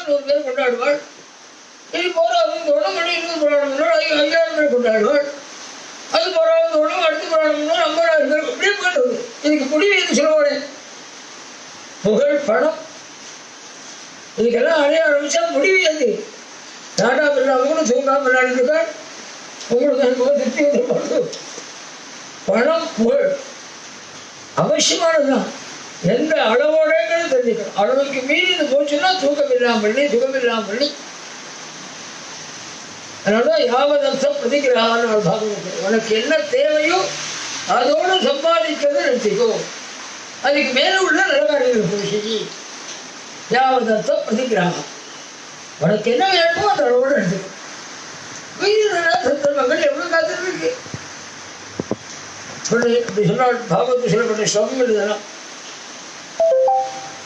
100 பேர் கொண்டாடுவாள். இது போராதும் தோணும் மணி 200 புராணம் 5000 பேர் கொண்டாடுவாள். அது போராதும் தோணும் அடுத்த புராணம் 50,000 பேர் இப்படியே போயிட்டு. இதுக்கு முடிவு எது சொல்லுவானே? புகழ், பணம், இதுக்கெல்லாம் அடைய ஆரம்பிச்சா முடிவு எது? நாடா பிள்ளாம தூங்காம விளையாடிருக்காள். உங்களுக்கு எனக்கு திருப்தி வந்து பணம், புகழ் அவசியமானதுதான். எந்த அளவோடங்கிறது தெரிஞ்சுக்கணும். அளவுக்கு மீறி இது போச்சுன்னா தூக்கம் இல்லாமல் பண்ணி சுகம் இல்லாமல் பண்ணி. அதனாலதான் யாவதர்த்தம் பிரதிகிரகான்னு ஒரு பாகம் இருக்கு. உனக்கு என்ன தேவையோ அதோடு சம்பாதிக்கிறத நிறுத்திக்கோ. அதுக்கு மேல உள்ள நல்ல காரியங்கள் செய்யி. யாவதர்த்தம் பிரதிகிரகம். உனக்கு என்ன வேணுமோ அந்த அளவோடு எடுத்துக்கோ. சந்தர்ப்பங்கள் எவ்வளவு காத்திருக்கு. அப்படி சொன்னால் பாகவத்து சொல்லப்பட்ட ஸ்லோகங்கள் இதெல்லாம்.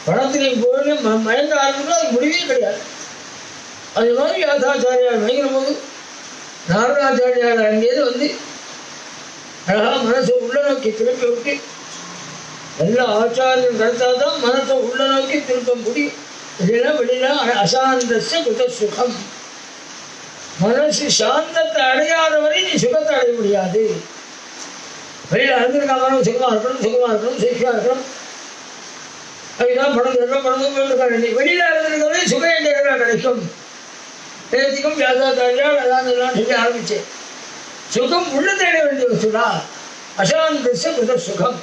பணத்திலையும் போய் மயங்க ஆரம்பிக்கும் அது முடிவே கிடையாது. அது மாதிரி யாதாச்சாரியார் மயங்கிற போது நாரணாச்சாரியார் அங்கேயிருந்து வந்து அழகா மனசை உள்ள நோக்கி திருப்பி விட்டு எல்லா ஆச்சாரியம் கடத்தாதான் மனசை உள்ள நோக்கி திருப்ப முடியும். இதெல்லாம் வெளியில அசாந்தஸ்ய குத சுகம். மனசு சாந்தத்தை அடையாதவரை நீ சுகத்தை அடைய முடியாது. வெளியில் அறிந்திருக்காமலும் சுகமா இருக்கணும், சுகமா இருக்கணும், சேஃபியா இருக்கணும். அதுதான் பணம் தரணும், பணம் போயிருக்காரு. நீ வெளியில அறிந்திருக்கவே சுகம் எங்க கிடைக்கும்? பேசிக்கும் வியாசாச்சாரியால் அதான் செய்ய ஆரம்பிச்சேன். சுகம் உள்ள தேட வேண்டிய வச்சுடா. அசாந்தஸ்ய குத சுகம்.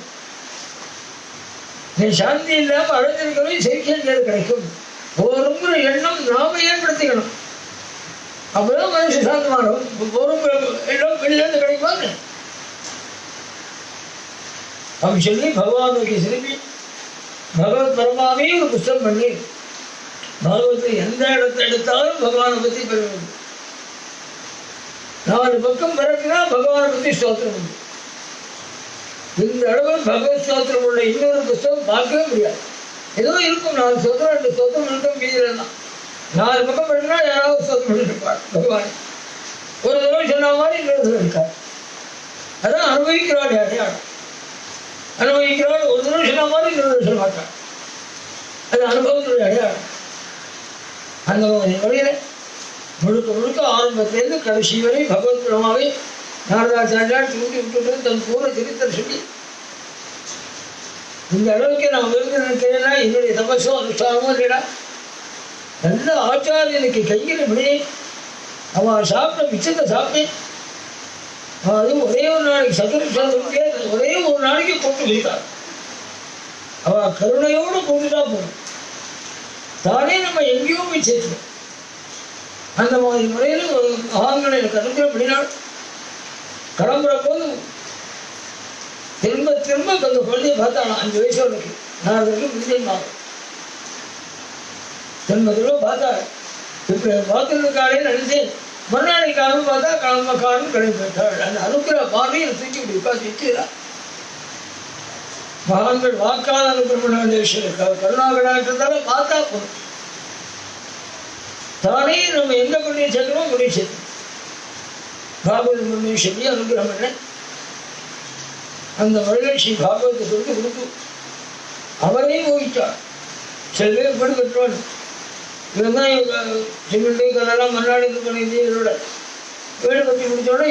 நீ சாந்தி இல்லாமல் அடைஞ்சிருக்கவே செயற்கை கிடைக்கும். போருங்கிற எண்ணம் நாம ஏற்படுத்திக்கணும். அப்பதான் மனுஷன் சாந்தமானோம். போரும் எல்லாம் வெளியிலேருந்து கிடைப்பாங்க. அப்படி சொல்லி பகவான் நோக்கி திரும்பி பகவத் பரமாவே ஒரு புஸ்தகம் பண்ணி பாகவத்தை எந்த இடத்தை எடுத்தாலும் பகவானை பற்றி பெற வேண்டும். 4 பக்கம் பிறகுனா பகவானை பற்றி ஸ்தோத்திரம் உண்டு. இந்த அளவு பகவத் ஸ்தோத்திரம் உள்ள இன்னொரு புஸ்தகம் பார்க்கவே முடியாது. ஏதோ இருக்கும் 4 ஸ்தோத்திரம் 2 ஸ்தோத்திரம் இருக்கும். மீதில் தான் 4 பக்கம் படினா யாராவது ஸ்தோத்திரம் பண்ணிருப்பார் பகவான். ஒரு தடவை சொன்ன மாதிரி இன்னொரு தடவை இருக்கார். அதான் அனுபவிக்கிறாள் அடையாளம். அனுபவிக்கிறாள் ஒரு தடவை சொன்ன மாதிரி இன்னொரு சொல்ல மாட்டாள். அது அனுபவத்தினுடைய அடையாளம். அந்த வழியில முழுக்க முழுக்க ஆரம்பத்திலேருந்து கடைசி வரை பகவத் பிரமாவை நாரதாச்சாரியார் தூண்டி விட்டுட்டு தன் பூர சரித்திரம் சொல்லி இந்த அளவுக்கு நான் விருந்து நினைக்கிறேன்னா என்னுடைய தபஸோ அனுஷ்டானமோ இல்லைடா. நல்ல ஆச்சாரியனுக்கு கையில் விடையே அவன் சாப்பிட்ட மிச்சத்தை சாப்பிட்டேன். அது ஒரே ஒரு நாளைக்கு சதுரே ஒரே ஒரு நாளைக்கு கொண்டு போயிட்டார். அவன் கருணையோடு கொண்டுட்டா போகும். தானே நம்ம எங்கேயோ போய் சேர்த்துவோம். அந்த மாதிரி முறையில் ஒரு மகான்களை கருங்கிற வெளிநாள் கிளம்புற போது திரும்ப திரும்ப அந்த குழந்தைய பார்த்தானா. 5 வயசு அவனுக்கு 4 முடிஞ்சேன் ஆகும். திரும்ப திரும்ப பார்த்தாள். இப்போ பார்த்துருக்காளே நினைச்சேன். மறுநாளை காரணம் பார்த்தா கிளம்ப காரணம் கிளம்பி போயிட்டாள். அந்த அனுக்கிற பார்வையை தூக்கி இப்படி உட்காந்து நிற்கிறா. மகான்கள் வாக்கால் அனுகிரகம் பண்ண வேண்டிய விஷயம் இருக்காது. கருணாகடாக்கிறதால பார்த்தா போதும். தானே நம்ம எங்க பண்ணி சேர்க்கணுமோ பண்ணி சேர்க்கணும். பாகவத பண்ணி சொல்லி அனுகிரகம் பண்ண அந்த வழிகள் ஸ்ரீ பாகவத்தை சொல்லி கொடுத்து அவரையும் போயிட்டார். சில பேர் படு கட்டுவான். இவன் சிமெண்ட்டு கல்லெல்லாம் மறுநாள் இது பண்ணியிருந்தேன். இதோட வீடு கட்டி முடிச்சோடனே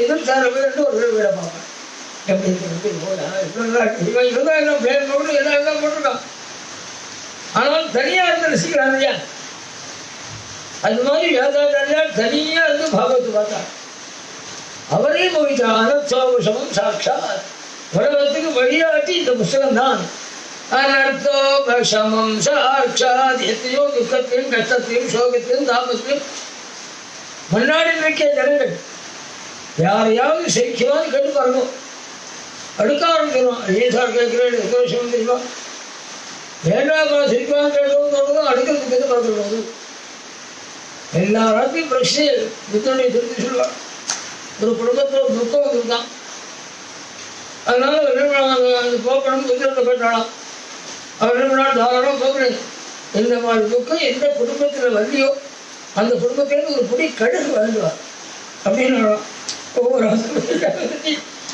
எதிர்த்தார பேர் ஒரு வீடை பார்ப்பேன். எப்படி எல்லாம் பேர் போட்டு எல்லாம் போட்டிருக்கான். ஆனால் தனியா இருந்து ரசிக்கிறான் இல்லையா? அது மாதிரி வியாசாச்சாரியார் தனியா இருந்து பாகவத்து பார்த்தார். அவரே போயிட்டார். அனர்த்தோபசமம் சாட்சாத். உலகத்துக்கு வழியாட்டி இந்த புஸ்தகம் தான். அனர்த்தோபசமம் சாட்சாத். எத்தனையோ துக்கத்தையும் கஷ்டத்தையும் சோகத்தையும் தாபத்தையும் முன்னாடி இருக்க ஜனங்கள் யாரையாவது சைக்கியமாவது கேட்டு பாருங்க. அடுக்க ஆரம்பிக்கணும். ஏன் சார் கேட்கிறேன் எத்தனை விஷயம் தெரியுமா? வேண்டாம் சிரிப்பாக கேட்கவும் தோணுதும் அடுக்கிறதுக்கு எது பார்க்கறது. எல்லாராத்தையும் பிரச்சனை புத்தனுடைய திருத்தி சொல்லுவார். ஒரு குடும்பத்தில் துக்கம் வந்துருந்தான். அதனால அந்த போக்கணும் புத்தனத்தை கேட்டாலாம். அவர் 2 நாள் தாராளம் போக்குறேன். இந்த மாதிரி துக்கம் எந்த குடும்பத்தில் வரலையோ அந்த குடும்பத்திலேருந்து ஒரு பொடி கடுகு வாழ்ந்துவார் அப்படின்னு ஒவ்வொரு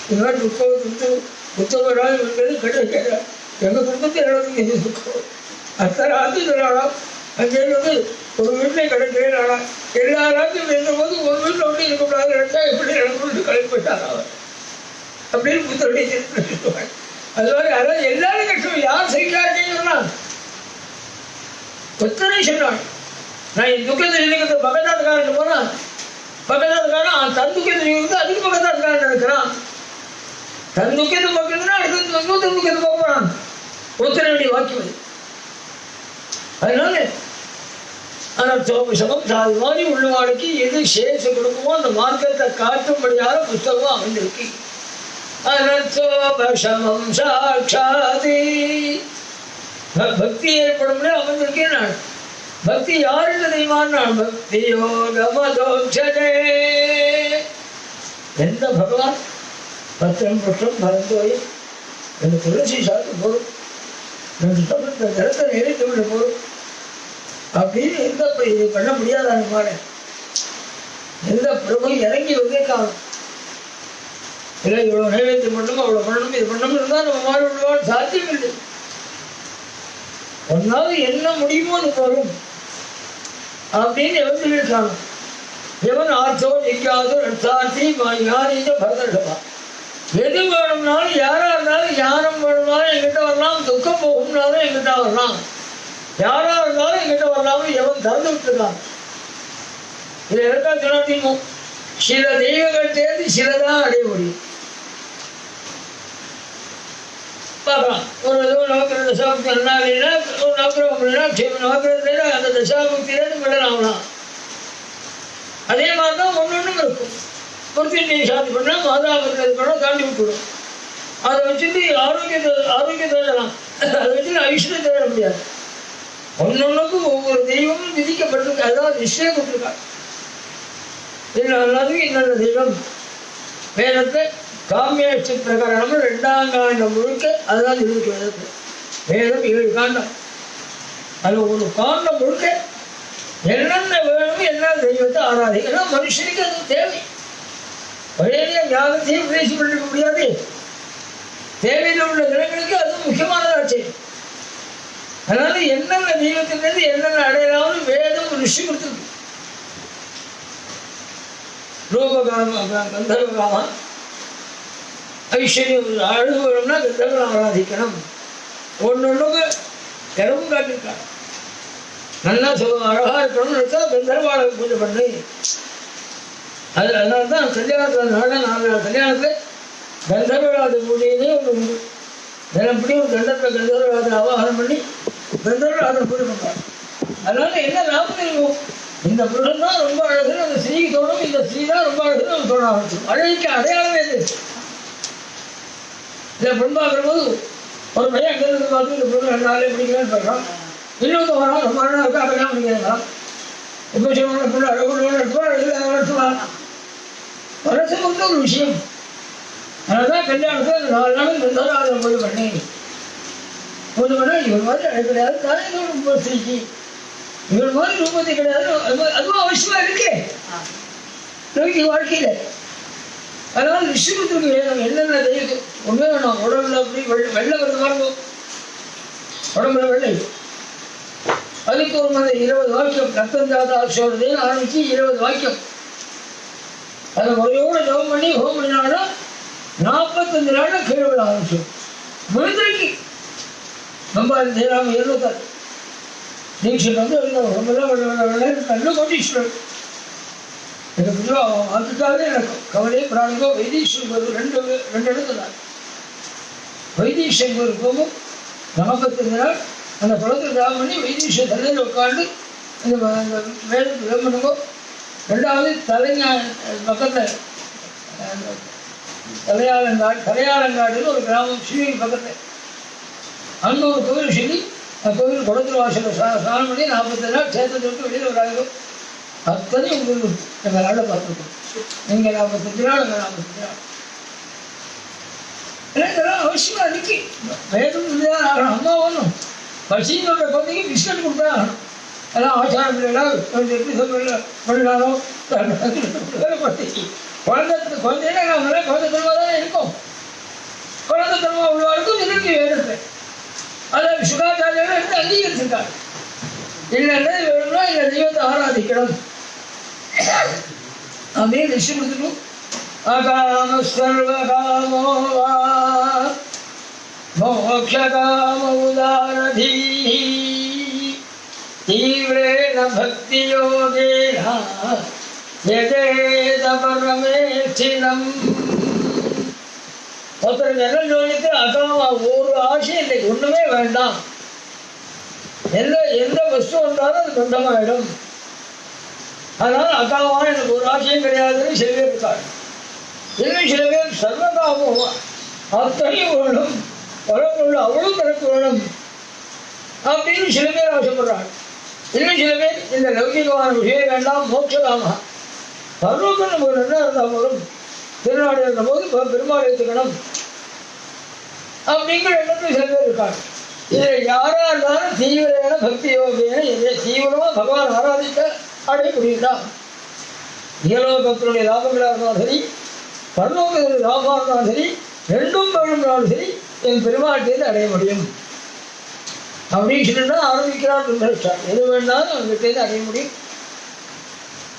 இந்த மாதிரி துக்கம் புத்தகம் கடுகு கேட்கிறார். எங்கள் குடும்பத்தில் எது துக்கம் அத்தனை சொல்லலாம். அங்கேருந்து வந்து ஒரு வீட்டில் கிடைக்கிறேன். ஆனால் எல்லா ராஜ்யம் எழுதும்போது ஒரு வீட்டில் ஒன்று இருக்கக்கூடாது, ரெண்டா எப்படி நடக்கணும்னு கலை போயிட்டார் அவர் அப்படின்னு புத்தருடைய சொல்லுவாங்க. அது மாதிரி அதாவது எல்லாரும் கஷ்டம். யார் சரியா இருக்கேன்னு சொன்னான் ஒத்தனை சொன்னான். நான் என் துக்கத்தை நினைக்கிறது பகதாத்காரன் போனான். பகதாத்காரன் தன் துக்கத்தை நினைக்கிறது அதுக்கு பகதாத்காரன் நினைக்கிறான். தன் துக்கத்தை பார்க்கறதுன்னா அடுத்த இன்னொரு துக்கத்தை பார்க்கிறான். ஒத்தனையுடைய வாக்கியம். அதனால அனர்த்தோபசமம் அது மாதிரி உள்ளவாளுக்கு எது சேஷம் கொடுக்குமோ அந்த மார்க்கத்தை காட்டும்படியாக புத்தகம் அமைந்திருக்கு. அனர்த்தோபசமம் சாட்சாதி பக்தி ஏற்படும் அமைந்திருக்கேன். நான் பக்தி யாருக்கு தெரியுமான் நான் பக்தி யோகமதோட்சதே. எந்த பகவான் பத்திரம் புஷ்டம் பரந்தோயம் என்று துளசி சாத்து போடும், ரெண்டு தமிழ் ஜலத்தை நிறைத்து விட போடும் அப்படின்னு எந்த இது பண்ண முடியாதான பாரு. எந்த பிரபலம் இறங்கி வந்தே காணும். இல்லை இவ்வளோ நைவேத்தியம் பண்ணணும், அவ்வளோ பண்ணணும், இது பண்ணணும் இருந்தால் நம்ம மாறி விடுவான்னு சாத்தியம் இல்லை. ஒன்னாவது என்ன முடியுமோ அது வரும் அப்படின்னு எவன் சொல்லியிருக்காங்க. எவன் ஆர்த்தோ நிற்காதோ ரத்தார்த்தி யாரிந்த பரதர்ஷமா. எது வேணும்னாலும் யாரா இருந்தாலும் ஞானம் வேணும்னாலும் எங்கிட்ட வரலாம், துக்கம் போகும்னாலும் எங்கிட்ட வரலாம், யாரா இருந்தாலும் எங்கிட்ட வரலாமல் எவன் திறந்து விட்டுருக்கான். இதை எதற்கா சொன்னாட்டிமோ சில தெய்வங்கள் தேர்ந்து சிலதான் அடைய முடியும். பார்க்கலாம். ஒரு ஏதோ நவக்கிர தசாபக்தி அண்ணாவினா ஒரு நவக்கிரகம்னா அந்த தசாபக்தியிலேருந்து விடலாம்லாம். அதே மாதிரி தான் ஒன்னொன்றும் இருக்கும். பொருத்தி சாத்தி பண்ணால் மாதாபுரத்தில் பண்ணால் தாண்டி விட்டுவிடும். அதை வச்சுட்டு ஆரோக்கியத்தை தேடலாம். அதை வச்சுட்டு ஐஸ்வர்யம் தேட முடியாது. ஒன்னொன்னுக்கும் ஒவ்வொரு தெய்வமும் விதிக்கப்பட்டிருக்கு. அதாவது நிச்சயம் கொடுத்துருக்காங்க. எல்லாத்துக்கும் இன்னொரு தெய்வம் வேதத்தை காமியாட்சி பிரகாரம் 2ஆம் காண்டம் முழுக்க அதுதான் இருக்கு. வேதத்தை வேதம் 7 காண்டம். அது ஒரு காண்டம் முழுக்க என்னென்ன வேணும் என்ன தெய்வத்தை ஆராதிக்கணும். மனுஷனுக்கு அது தேவை. வழியிலேயே ஞானத்தையும் உபதேசம் பண்ணிக்க முடியாது. தேவையில் உள்ள தினங்களுக்கு அது முக்கியமானதாச்சு. அதனால என்னென்ன தெய்வத்திலிருந்து என்னென்ன அடையலாம்னு வேதம் ஒரு ரிஷி கொடுத்துருக்கு. ரூபகாம கந்தர்வகாமா ஐஸ்வர்யம் அழகு வேணும்னா கந்தர்வம் ஆராதிக்கணும். ஒன்னொன்னுக்கு இடமும் காட்டிருக்காங்க. நல்லா அழகா இருக்கணும்னு நினைச்சா கந்தர்வாளை பூஜை பண்ணு. அதனால தான் கல்யாணத்தில் 4 நாள் கல்யாணத்தில் கந்தர்வராஜ பூஜையிலே ஒன்று உண்டு. தினப்படி ஒரு கண்டத்தை கந்தர்வராஜன் ஆவாகனம் பண்ணி கந்தர்வராஜன் பூஜை பண்ணுறாங்க. அதனால என்ன லாபம் இருக்கும்? இந்த புருஷன் தான் ரொம்ப அழகுன்னு அந்த ஸ்ரீக்கு தோணும், இந்த ஸ்ரீ தான் ரொம்ப அழகுன்னு அவங்க தோண ஆரம்பிச்சிடும். அழகுக்கு அடையாளமே இது. இதை பெண் பார்க்குற போது ஒரு பையன் அங்கிருந்து பார்த்து இந்த பொண்ணு 2 நாளே பிடிக்கலன்னு சொல்கிறான். இன்னொருத்த வரான், ரொம்ப அழகாக இருக்கா, அப்படிலாம் பிடிக்கிறான். இப்போ சொல்லுவாங்க பொண்ணு அழகுன்னு எடுப்பா, அழகுலாம் மனசு பொறுத்த ஒரு விஷயம். அதனால்தான் கல்யாணத்தில் 4 நாள் கந்தர்வராஜன் பூஜை பண்ணி பூஜை பண்ண இவர் மாதிரி அழகு கிடையாது, தானே ரொம்ப ஸ்ரீக்கு இவர் மாதிரி ரூபத்தை கிடையாது. அதுவும் அவசியமா இருக்கு லௌகிக வாழ்க்கையில. அதனால விஷ்ணுபுத்திற்கு வேணும் என்னென்ன தெய்வம் ஒன்றே வேணும். உடம்புல அப்படி வெள்ளை வருது பாருங்க, உடம்புல வெள்ளை. அதுக்கு ஒரு மாதிரி 20 வாக்கியம் ரத்தம் ஜாதாட்சோடதேன்னு ஆரம்பிச்சு 20 வாக்கியம். அதை முறையோடு ஜபம் பண்ணி ஹோம் பண்ணினாங்கன்னா 45 நாள்ல கீழே விட ஆரம்பிச்சோம். விழுந்திருக்கு நம்ம செய்யலாம 26 தீட்சன் வந்து நல்ல கோட்டீஸ்வரர். எனக்கு அதுக்காக எனக்கு கவலையே பிராணிகோ வைத்தீஸ்வரர் 2 இடத்துல வைத்தீஸ்வரர் போகும் 45 நாள் அந்த குளத்தை ஜாபம் பண்ணி வைத்தீஸ்வரர் தலையில் உட்காந்து இந்த வேதத்தை ஜபம் பண்ணுங்கோ. 2வது பக்கத்தில் தலையாளங்காடுன்னு ஒரு கிராமம் ஸ்ரீவின் பக்கத்தில் அங்கே ஒரு கோவில் சொல்லி அந்த கோவில் குளத்தில் வாசலில் ஸ்நானம் பண்ணி 40 நாள் சேத்தத்தை விட்டு வெளியில் வராங்க. அத்தனை உங்களுக்கு எங்கள் நாளில் பார்த்துருக்கோம். நீங்கள் 45 நாள் எங்கள் 45 நாள் இதெல்லாம் அவசியமாக இருக்கு. வேதம் இல்லையா அம்மா ஒன்றும் பசிங்களோட குழந்தைக்கு பிஸ்கட் கொடுத்தா ஆகணும். எல்லாம் ஆச்சாரம் இல்லைனா எப்படி சொல்ல பண்ணினாலும் குழந்தைன்னா நாங்களே குழந்தைத்தனமாக தானே இருக்கும். குழந்தைத்தனமாக உள்ளவாருக்கும் இருக்கு வேதத்தை. அதை சுகாச்சாரியம் எடுத்து அங்கீகரிச்சிருக்காங்க. இல்லைன்னா வேணும்னா இல்லை தெய்வத்தை ஆராதிக்கணும் அப்படின்னு லிஸ்ட் கொடுத்துட்டும் அகாம சர்வகாமோ வா மோக்ஷகாம உதாரதீ தீவிரேண பக்தி யோகேன யஜேத பரமேஷ்டினம். ஒருத்தருக்கு என்ன சொல்லிட்டு அகாமா ஒரு ஆசை இன்னைக்கு ஒண்ணுமே வேண்டாம், எந்த வஸ்து வந்தாலும் அது பந்தமாயிடும். அதனால அகாமா எனக்கு ஒரு ஆசையும் கிடையாதுன்னு சில பேர் இருக்காரு. இன்னும் சில பேர் சர்வகாமம் அத்தனையும் வேணும், பலமுள்ள அவ்வளவு தனக்கு வேணும் அப்படின்னு சில பேர் ஆசைப்படுறாங்க. இன்னும் சில பேர் இந்த லௌகிகமான விஷயம் வேண்டாம், மோட்சகாமா பருவம் நமக்கு நல்லா இருந்தால் போதும், திருநாடு இருந்த போது பெருமாள் ஏற்றுக்கணும் அப்படிங்கிற எண்ணத்தில் சில பேர் இருக்காங்க. இதில் யாரா இருந்தாலும் தீவிரமான பக்தி யோகியான தீவிரமா பகவான் ஆராதிக்க அடைய முடியும்தான். இயலோகத்தினுடைய லாபங்களாக இருந்தாலும் சரி, பரலோகத்தினுடைய லாபமாக இருந்தாலும் சரி, ரெண்டும் வேணும்னாலும் சரி என் பெருமாட்டேருந்து அடைய முடியும் அப்படின்னு சொல்லிட்டு ஆரம்பிக்கிறார். எது வேணாலும் அவங்ககிட்டேருந்து அடைய முடியும்.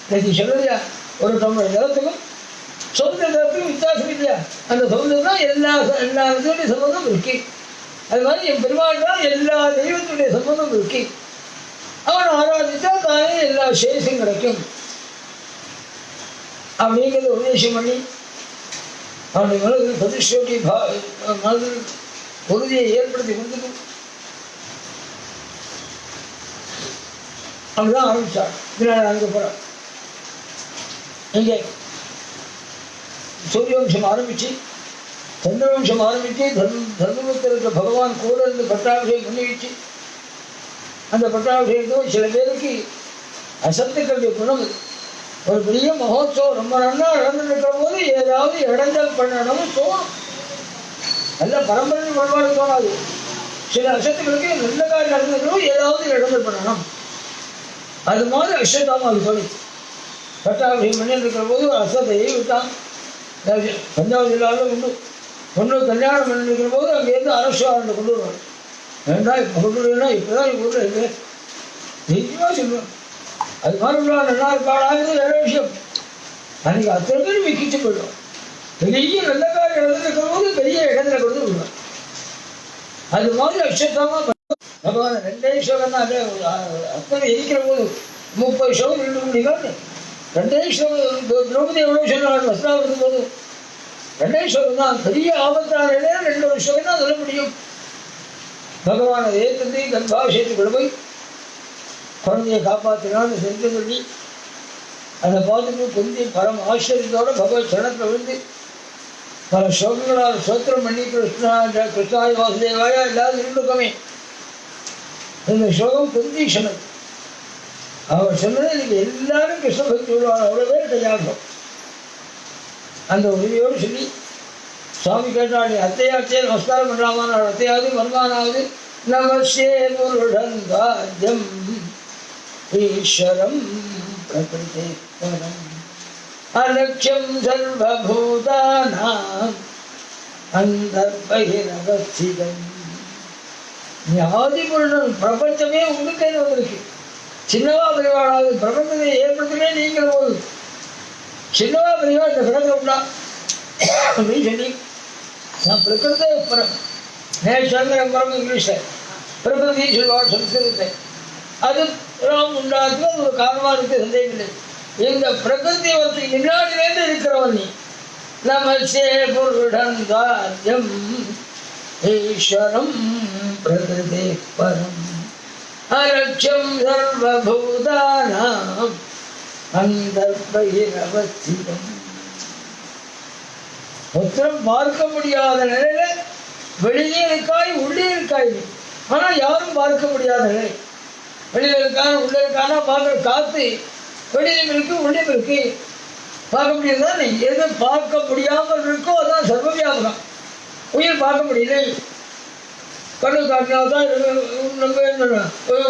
இன்னைக்கு சொல்லுதியா ஒரு டம்ளர் ஜலத்துக்கும் சொந்த ஜலத்துக்கும் வித்தியாசம் இல்லையா? அந்த சொந்தம் தான் எல்லா இதுடைய சம்பந்தம் இருக்கு. அது மாதிரி என் பெருமாள் தான் எல்லா தெய்வத்துடைய சம்பந்தம் இருக்கு. அவன் ஆராதித்தா தானே எல்லா சேஷம் கிடைக்கும் அப்படிங்கிறத உபதேசம் பண்ணி அவனுடைய மனதில் பிரதிஷ்டை மனதில் உறுதியை ஏற்படுத்தி கொடுத்துக்கும் அப்படிதான் ஆரம்பிச்சார். இதனால அங்கே போறார். இங்கே சூரியவம்சம் ஆரம்பிச்சு சந்திரவம்சம் ஆரம்பிச்சு தர்மபுரத்தில் இருக்கிற பகவான் கூட இருந்து பட்டாபிஷேகம் பண்ணி வச்சு அந்த பட்டாபிஷேகத்தும் சில பேருக்கு அசத்துக்களுடைய குணம். ஒரு பெரிய மகோத்சவம் ரொம்ப நல்லா நடந்துட்டு இருக்கிற போது ஏதாவது இடங்கள் பண்ணணும்னு தோணும். நல்ல பரம்பரை வழிபாடு தோணாது. சில அசத்துக்களுக்கு நல்ல காரியம் நடந்துருக்கணும், ஏதாவது இடங்கள் பண்ணணும். அது மாதிரி அஸ்வத்தாமா அது சொல்லி பட்டாபிஷேகம் பண்ணி இருக்கிற போது ஒரு அசத்தையை விட்டான். தஞ்சாவூர் ஜில்லாவில் உண்டு. பொண்ணு கல்யாணம் பண்ணி இருக்கிற போது அங்கேருந்து அரசுவாரத்தை கொண்டு வருவாங்க. வேண்டாம் இப்போ கொண்டு வருவேன்னா இப்போதான் எங்கள் ஊரில் இல்லை நிச்சயமாக சொல்லுவேன். அது மாதிரி நல்லா இருக்காடாங்கிறது வேற விஷயம். அன்றைக்கி அத்தனை பேர் விக்கிச்சு போயிடும். பெரிய நல்ல காரியம் நடந்துட்டு இருக்கிற போது பெரிய இடத்துல கொண்டு விடுவேன். அது மாதிரி அக்ஷத்தமா பகவான் ரெண்டே ஸ்லோகம் தான். அத்தனை இருக்கிற போது 30 ஸ்லோகம் 2 முடியாது. ரெண்டே ஸ்லோகம். திரௌபதி எவ்வளோ சொன்னாங்க வஸ்திரம் இருக்கும் போது ரெண்டே ஸ்லோகம் தான். பெரிய ஆபத்தான 2 ஸ்லோகம் தான் சொல்ல முடியும். பகவானை ஏற்று கர்ப்பாபிஷேகத்துக்குள்ள போய் குழந்தையை காப்பாற்றினான்னு செஞ்சு சொல்லி அதை பார்த்துட்டு குந்தி பரம் ஆச்சரியத்தோட பகவத் சரணத்தில் விழுந்து பல ஸ்லோகங்களால் சோத்திரம் பண்ணி கிருஷ்ணாய வாசுதேவாயா எல்லாரும் இருந்துக்கமே. இந்த ஸ்லோகம் குந்தி சொன்னது. அவர் சொன்னது இன்னைக்கு எல்லாரும் கிருஷ்ண பக்தி விடுவாங்க. அவ்வளோ பேர் கையாகும். அந்த உதவியோடு சொல்லி சுவாமி கேட்டாள், அத்தையாச்சே நமஸ்காரம் பண்ணலாமான அத்தையாவது வருமானாவது நமஸ்தே முருடன் ராஜ்யம் ஈஸ்வரம் பிரகிருதே பரம் அலட்சியம் சர்வபூதானாம் அந்தர்பகிரவஸ்திதம். நீ ஆதிபுருடன் பிரபஞ்சமே உங்களுக்கே வந்திருக்கு. சின்னவா பெரியவாளாவது பிரபஞ்சத்தை ஏற்படுத்தவே நீங்கள் போது சின்னவா பெரியவா இந்த கிடக்க உண்டா அப்படின்னு சொல்லி நான் பிரகிருதே பரம் நேச்சந்திரன் பரம் இங்கிலீஷில் பிரகிருதின்னு சொல்லுவாள் சம்ஸ்கிருதத்தை. அது ராம் உண்டாக்குறது அது ஒரு காரணமாக இருக்கு, சந்தேகம் இல்லை. இந்த பிரகிருதி ஒருத்தருக்கு முன்னாடிலேருந்து இருக்கிறவன் நீ. நமஸ்தே புருடன் ராஜ்யம் ஈஸ்வரம் பிரகிருதே பரம் அலட்சியம் சர்வபூதானாம் அந்தர்பகிரவஸ்திதம். ஒருத்தரும் பார்க்க முடியாத நிலையில வெளியே இருக்காய் உள்ளே இருக்காய் நீ. ஆனா யாரும் பார்க்க முடியாத நிலை. வெளியில இருக்கான உள்ள இருக்கானா பார்க்க காத்து வெளியிலும் இருக்கு உள்ளே இருக்கு. பார்க்க முடியாதா நீ. எது பார்க்க முடியாமல் இருக்கோ அதான் சர்வவியாபகம். உயிர் பார்க்க முடியல, கண்ணு காட்டினால்தான் நம்ம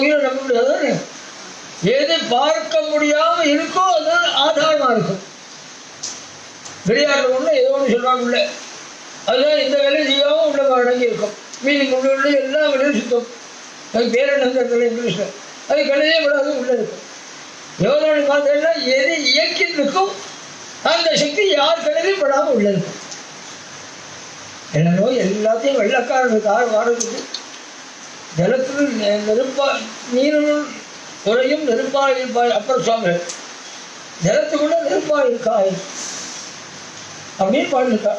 உயிரை நம்ப முடியாதானே. எது பார்க்க முடியாம இருக்கோ அதுதான் ஆதாரமா இருக்கும். விளையாட்டு ஒண்ணு ஏதோ ஒன்று சொல்றாங்க உள்ள, அதுதான் இந்த வேலை செய்யாம உள்ள அடங்கி இருக்கும். மீதி உள்ள எல்லா வேலையும் சுத்தம். அது பேர் என்ன இங்கிலீஷ்ல அது கண்ணதே விடாது உள்ள இருக்கும். எவ்வளோ பார்த்தீங்கன்னா எது இயக்கிட்டு இருக்கும் அந்த சக்தி யார் கண்ணதையும் படாமல் உள்ள இருக்கும். என்னோ எல்லாத்தையும் வெள்ளக்காரனுக்கு கார் வாடகைக்கு ஜலத்தில் நெருப்பா நீருள் உரையும் நெருப்பாக இருப்பாய். அப்புறம் சுவாமி ஜலத்துக்குள்ள நெருப்பாக இருக்காய் அப்படின்னு பாடிருக்கா.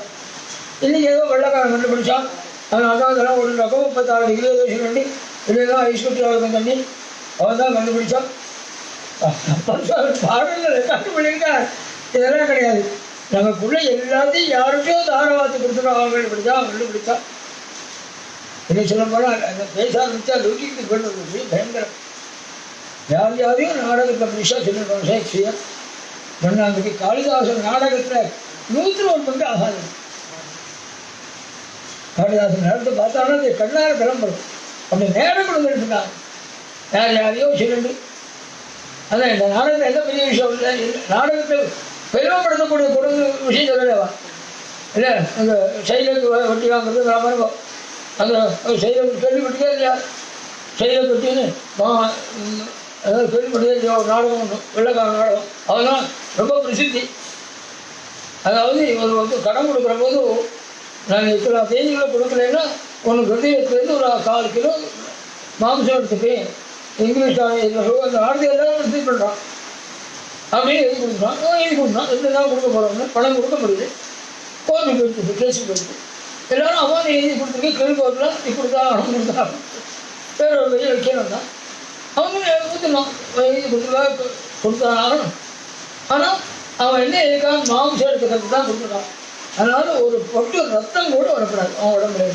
இன்னைக்கு ஏதோ வெள்ளக்காரன் கண்டுபிடிச்சான். அதனால தான் அதெல்லாம் ஒரு ரகம் 36 டிகிரி தண்ணி இல்லைன்னா ஐஸ்கட்டியாக இருக்கும் தண்ணி அவன் தான் கண்டுபிடிச்சான். பாடல்கள் ரெக்கார்டு பண்ணியிருக்கான். இதெல்லாம் கிடையாது. நமக்குள்ள எல்லாத்தையும் யாருக்கையோ தாரவாத்து கொடுத்துடும். அவன் கண்டுபிடிச்சா இதை சொல்ல போனால் அந்த பேச ஆரம்பிச்சா லூக்கிக்கு கொண்டு வந்து பயங்கரம். யாரையும் நாடகத்தில் புதுசாக சொல்லிடுவோம். ஷேக்ஸ்பியர் மன்னாந்துக்கு காளிதாசன் நாடகத்தில் 101 பங்கு ஆகாது. காளிதாசன் நடந்து பார்த்தாலும் அது கண்ணார கிளம்புறோம். அப்படி நேரம் கொடுத்துருக்காங்க. யாரையோ சொல்லிட்டு அதான் இந்த நாடகத்தில் என்ன பெரிய விஷயம் இல்லை. நாடகத்தை பெருமைப்படுத்தக்கூடிய கொடுங்க விஷயம் சொல்லலேவா இல்லை. அந்த சைலுக்கு வட்டி வாங்குறது வியாபாரம் அந்த சைலுக்கு கேள்விப்பட்டதே இல்லையா? சைலை பற்றின்னு அதாவது கேள்விப்பட்டதே இல்லையா? ஒரு நாடகம் ஒன்று வெள்ளக்கார நாடகம் அதெல்லாம் ரொம்ப பிரசித்தி. அதாவது இவர் வந்து கடன் கொடுக்குற போது நாங்கள் இத்தனை தேதிகளை கொடுக்கலைன்னா ஒன்று ஹிருதயத்துலேருந்து ஒரு 4 கிலோ மாம்சம் எடுத்துப்பேன். இங்கிலீஷ் அந்த நாடகத்தை எல்லாரும் ரிசீவ் பண்ணுறான். அப்படியே எழுதி கொடுக்குறான். எழுதி நாள் கொடுக்க போகிறோம்னா பணம் கொடுக்க முடியுது. கோர்ட்டுக்கு போயிடுது, கேஸுக்கு போயிடுது. எல்லாரும் அவன் எழுதி கொடுத்துருக்கு. கீழ் கோர்ட்டில் இப்படி தான் அவன் கொடுத்தா வேற ஒரு வெளியே வைக்கணும் தான் அவங்க ஊற்றணும். எழுதி கொடுத்தான் ஆகணும். ஆனால் அவன் என்ன எழுதிக்கான்? மாம்சம் எடுத்துக்கிறது தான் கொடுத்துருக்கான். அதனால ஒரு பொட்டு ரத்தம் கூட வரக்கூடாது அவன் உடம்புல.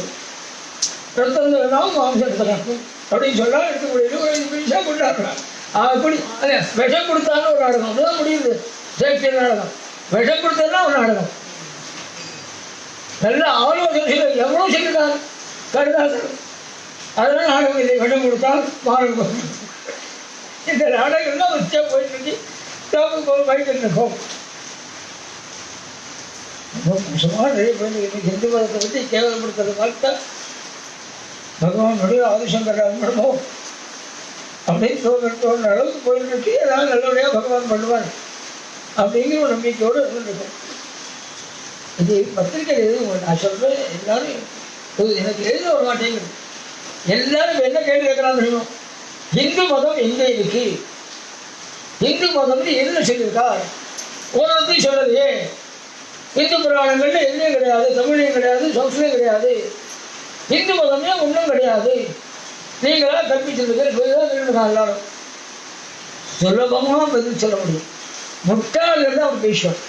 ரத்தம் வேணாலும் மாம்சம் எடுத்துக்கிறான் அப்படின்னு சொன்னால் எடுக்க முடியாது. ஒரு 5 நிமிஷம் கொண்டாடுறான். அப்படி அதே விஷம் கொடுத்தாலும் ஒரு நாடகம். அப்படிதான் முடியுது ஷேக்ஸ்பியர் நாடகம். விஷம் கொடுத்ததுனா ஒரு நாடகம். நல்ல ஆலோசனை எவ்வளோ சொல்லிட்டார் கண்ணதாசன். அதெல்லாம் நாடகம் இல்லை. விஷம் கொடுத்தால் மாறணும். இந்த நாடகம்லாம் வச்சா போயிட்டு இருக்கு. பயிட்டு இருக்கும். மோசமாக நிறைய போயிட்டு ஹிந்து மதத்தை பற்றி கேவலப்படுத்துறதை பார்த்தா பகவானுடைய ஆதிசங்கர அனுபவம் அப்படின்னு தோன்ற அளவுக்கு போயிட்டு ஏதாவது நல்லபடியாக பகவான் பண்ணுவார் அப்படிங்கிற ஒரு நம்பிக்கையோடு இருந்துருக்கும். இது பத்திரிக்கை எழுது நான் சொல்கிறேன். எல்லாரும் எனக்கு எழுத வர மாட்டேங்குது. எல்லாரும் என்ன கேள்வி கேட்கலாம் தெரியும்? இந்து மதம் எங்கே இருக்கு? இந்து மதம்னு என்ன சொல்லியிருக்கா? ஓரத்தையும் சொல்றது இந்து புராணங்கள்ல எதுவும் கிடையாது. தமிழையும் கிடையாது, சம்ஸ்கிருதம் கிடையாது. இந்து மதமே ஒன்றும் கிடையாது. நீங்களா கற்பிச்சிருக்க போய் தான் சொல்லிருக்காங்க. எல்லாரும் சுலபமாக பதில் சொல்ல முடியும். முட்டாள் இருந்தால் அவர் பேசுவார்.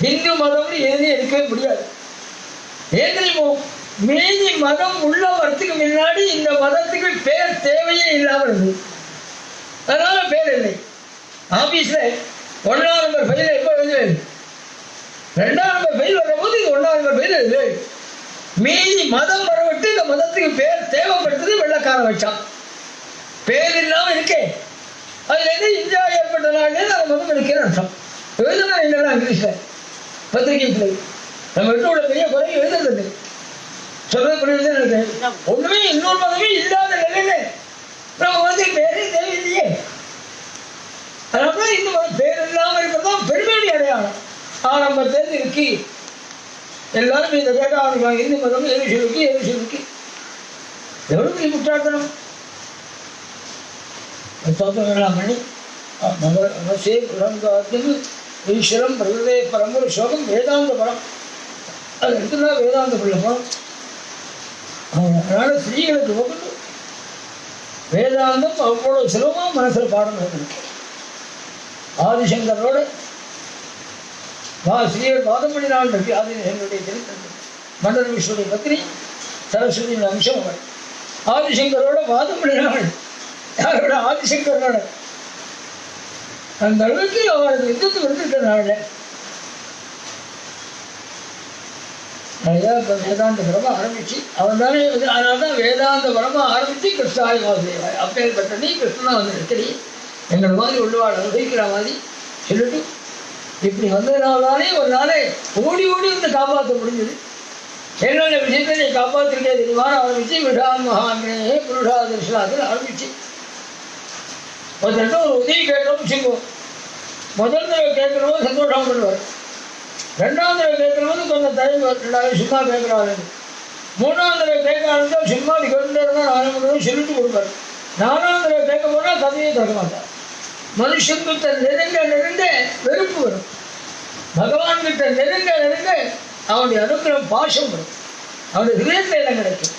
இந்து மதம்னு எதுவும் எடுக்கவே முடியாது. ஏன் தெரியுமோ? மீதி மதம் உள்ள வரத்துக்கு முன்னாடி இந்த மதத்துக்கு பேர் தேவையே இல்லாமல் இருந்தது. அதனால பேர் இல்லை. ஆபீஸ்ல 1ஆம் நம்பர் ஃபைல எப்போ எழுதுவேன்? 2ஆம் நம்பர் ஃபைல் வர்ற போது இது 1ஆம் நம்பர் ஃபைல் எழுதுவேன். மீதி மதம் வரவிட்டு இந்த மதத்துக்கு பேர் தேவைப்படுத்துறது வெள்ளக்காரன் வச்சான். பேர் இல்லாம இருக்கே. அதுல இருந்து இந்தியா ஏற்பட்ட நாள்லேயே நம்ம மதம் இருக்குன்னு அர்த்தம். எழுதுனா இல்லைன்னா இங்கிலீஷ்ல பத்திரிகைகளை நம்ம கிட்ட உள்ள பெரிய குறை எழுதுறது சொல்றது புரியுது. எனக்கு ஒண்ணுமே இன்னொரு மதமே இல்லாத நிலையில நம்ம வந்து பேரே தேவையில்லையே. அதனால இந்த மதம் பேர் இல்லாம இருக்கிறதான் பெருமையுடைய அடையாளம். ஆரம்பத்திலிருந்து இருக்கு. எல்லாரும் இதை கேட்க ஆரம்பிப்பாங்க. இந்து மதம் எது சொல்லிருக்கு எவ்வளவு பெரிய முட்டாள்தனம். பண்ணி ஈஸ்வரம் பிரகதே பரம்பரை சோகம் வேதாந்த படம் அது எடுத்துனா வேதாந்த பிள்ளை படம். அதனால ஸ்ரீகளுக்கு போகணும். வேதாந்தம் அவ்வளோ சுலபமாக மனசில் பாடம் இருக்கு. ஆதிசங்கரோட ஸ்ரீகள் வாதம் பண்ணினாள் இருக்கு. அது என்னுடைய திருத்தம். மண்டல விஷ்ணுடைய பத்னி சரஸ்வதியின் அம்சம் அவள். ஆதிசங்கரோட வாதம் பண்ணினாள். யாரோட? ஆதிசங்கரோட. அந்த அளவுக்கு அவருக்கு யுத்தத்து வந்துருக்கிறனால வேதாந்த பரமா ஆரம்பிச்சு அவன் தானே. அதனால தான் வேதாந்த பரமா ஆரம்பிச்சு கிருஷ்ணாய வாசுதேவாய் அப்பேற்பட்ட நீ கிருஷ்ணனா வந்து இருக்கிறீ எங்களை மாதிரி உள்ளவாள் அனுபவிக்கிற மாதிரி சொல்லிட்டு இப்படி வந்ததுனால்தானே ஒரு நாளே ஓடி வந்து காப்பாற்ற முடிஞ்சது. என்னென்ன விஷயத்தை நீ காப்பாற்றிருக்கே தெரியுமான்னு ஆரம்பிச்சு விடான் மகான்களே புருஷா தரிசனத்தில் ஆரம்பிச்சு ஒருத்தட்ட ஒரு உதவி கேட்கணும்னு வச்சுக்குவோம். முதல் தடவை கேட்கறவங்க சந்தோஷம் பண்ணுவார். ரெண்டாவது தடவை கேட்கறவங்க கொஞ்சம் தயவு சும்மா கேட்குறாரு. மூணாவது தடவை கேட்க ஆரம்பிச்சா சும்மா கேட்டுட்டே இருந்தால் 4 மணி நேரம் சொல்லிட்டு கொடுப்பாரு. 4ஆவது தடவை கேட்க போனால் கதையை திறக்க மாட்டார். மனுஷங்கிட்ட நெருங்க நெருங்க வெறுப்பு வரும். பகவான் கிட்ட நெருங்க நெருங்க அவனுடைய அனுகிரகம் பாசம் வரும். அவனுடைய ஹிருதயத்தில் எல்லாம் கிடைக்கும்.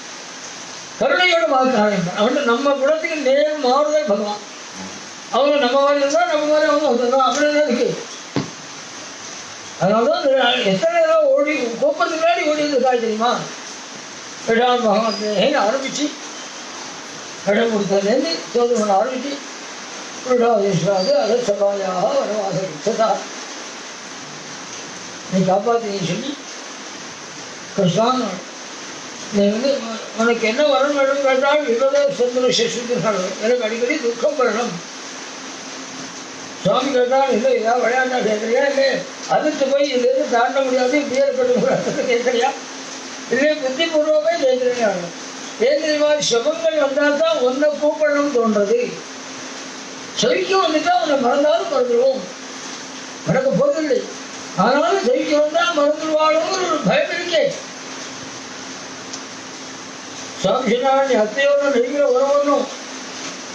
கருணையோடு பார்க்க ஆரம்பிப்பான். அவன் நம்ம குணத்துக்கு நேரம் மாறுதல் பகவான். அவங்க நம்ம மாதிரி இருந்தால் நம்ம மாதிரி அவங்க அப்படின்னு இருக்கு. அதனால்தான் எத்தனை தடவை ஓடி கோப்பத்துக்கு முன்னாடி ஓடி இருக்காது தெரியுமா? விடாமல் பகவான் ஆரம்பிச்சு இடம் கொடுத்ததுலேருந்து சோதனை பண்ண ஆரம்பிச்சு விடாதேஸ்வராது அதை சபாயாக வனவாச சதா நீ காப்பாற்றி சொல்லி கிருஷ்ணான் நீ உனக்கு என்ன வரம் வேணும் கேட்டால் விபத சந்திர சசுத்திகள் எனக்கு அடிக்கடி துக்கம் வரணும். சுவாமி கேட்டால் இல்லை ஏதாவது விளையாண்டா கேட்குறியா? இல்லை அதுக்கு போய் இதுலேருந்து தாண்ட முடியாது பேர் கட்டு கேட்குறியா? இல்லை புத்திபூர்வமே கேட்குறேன். ஏன் தெரியுமா? சுகங்கள் வந்தால் தான் ஒன்றை கூப்பிடணும்னு தோன்றது. செவிக்கும் வந்துட்டா உன்னை மறந்தாலும் மறந்துடுவோம். நடக்க போதில்லை. ஆனாலும் செவிக்கு வந்தால் மறந்துடுவாளுங்கிற ஒரு பயம் இருக்கே. சுவாமி சொன்னாங்க நீ அத்தையோட நெருங்கிற உறவணும்.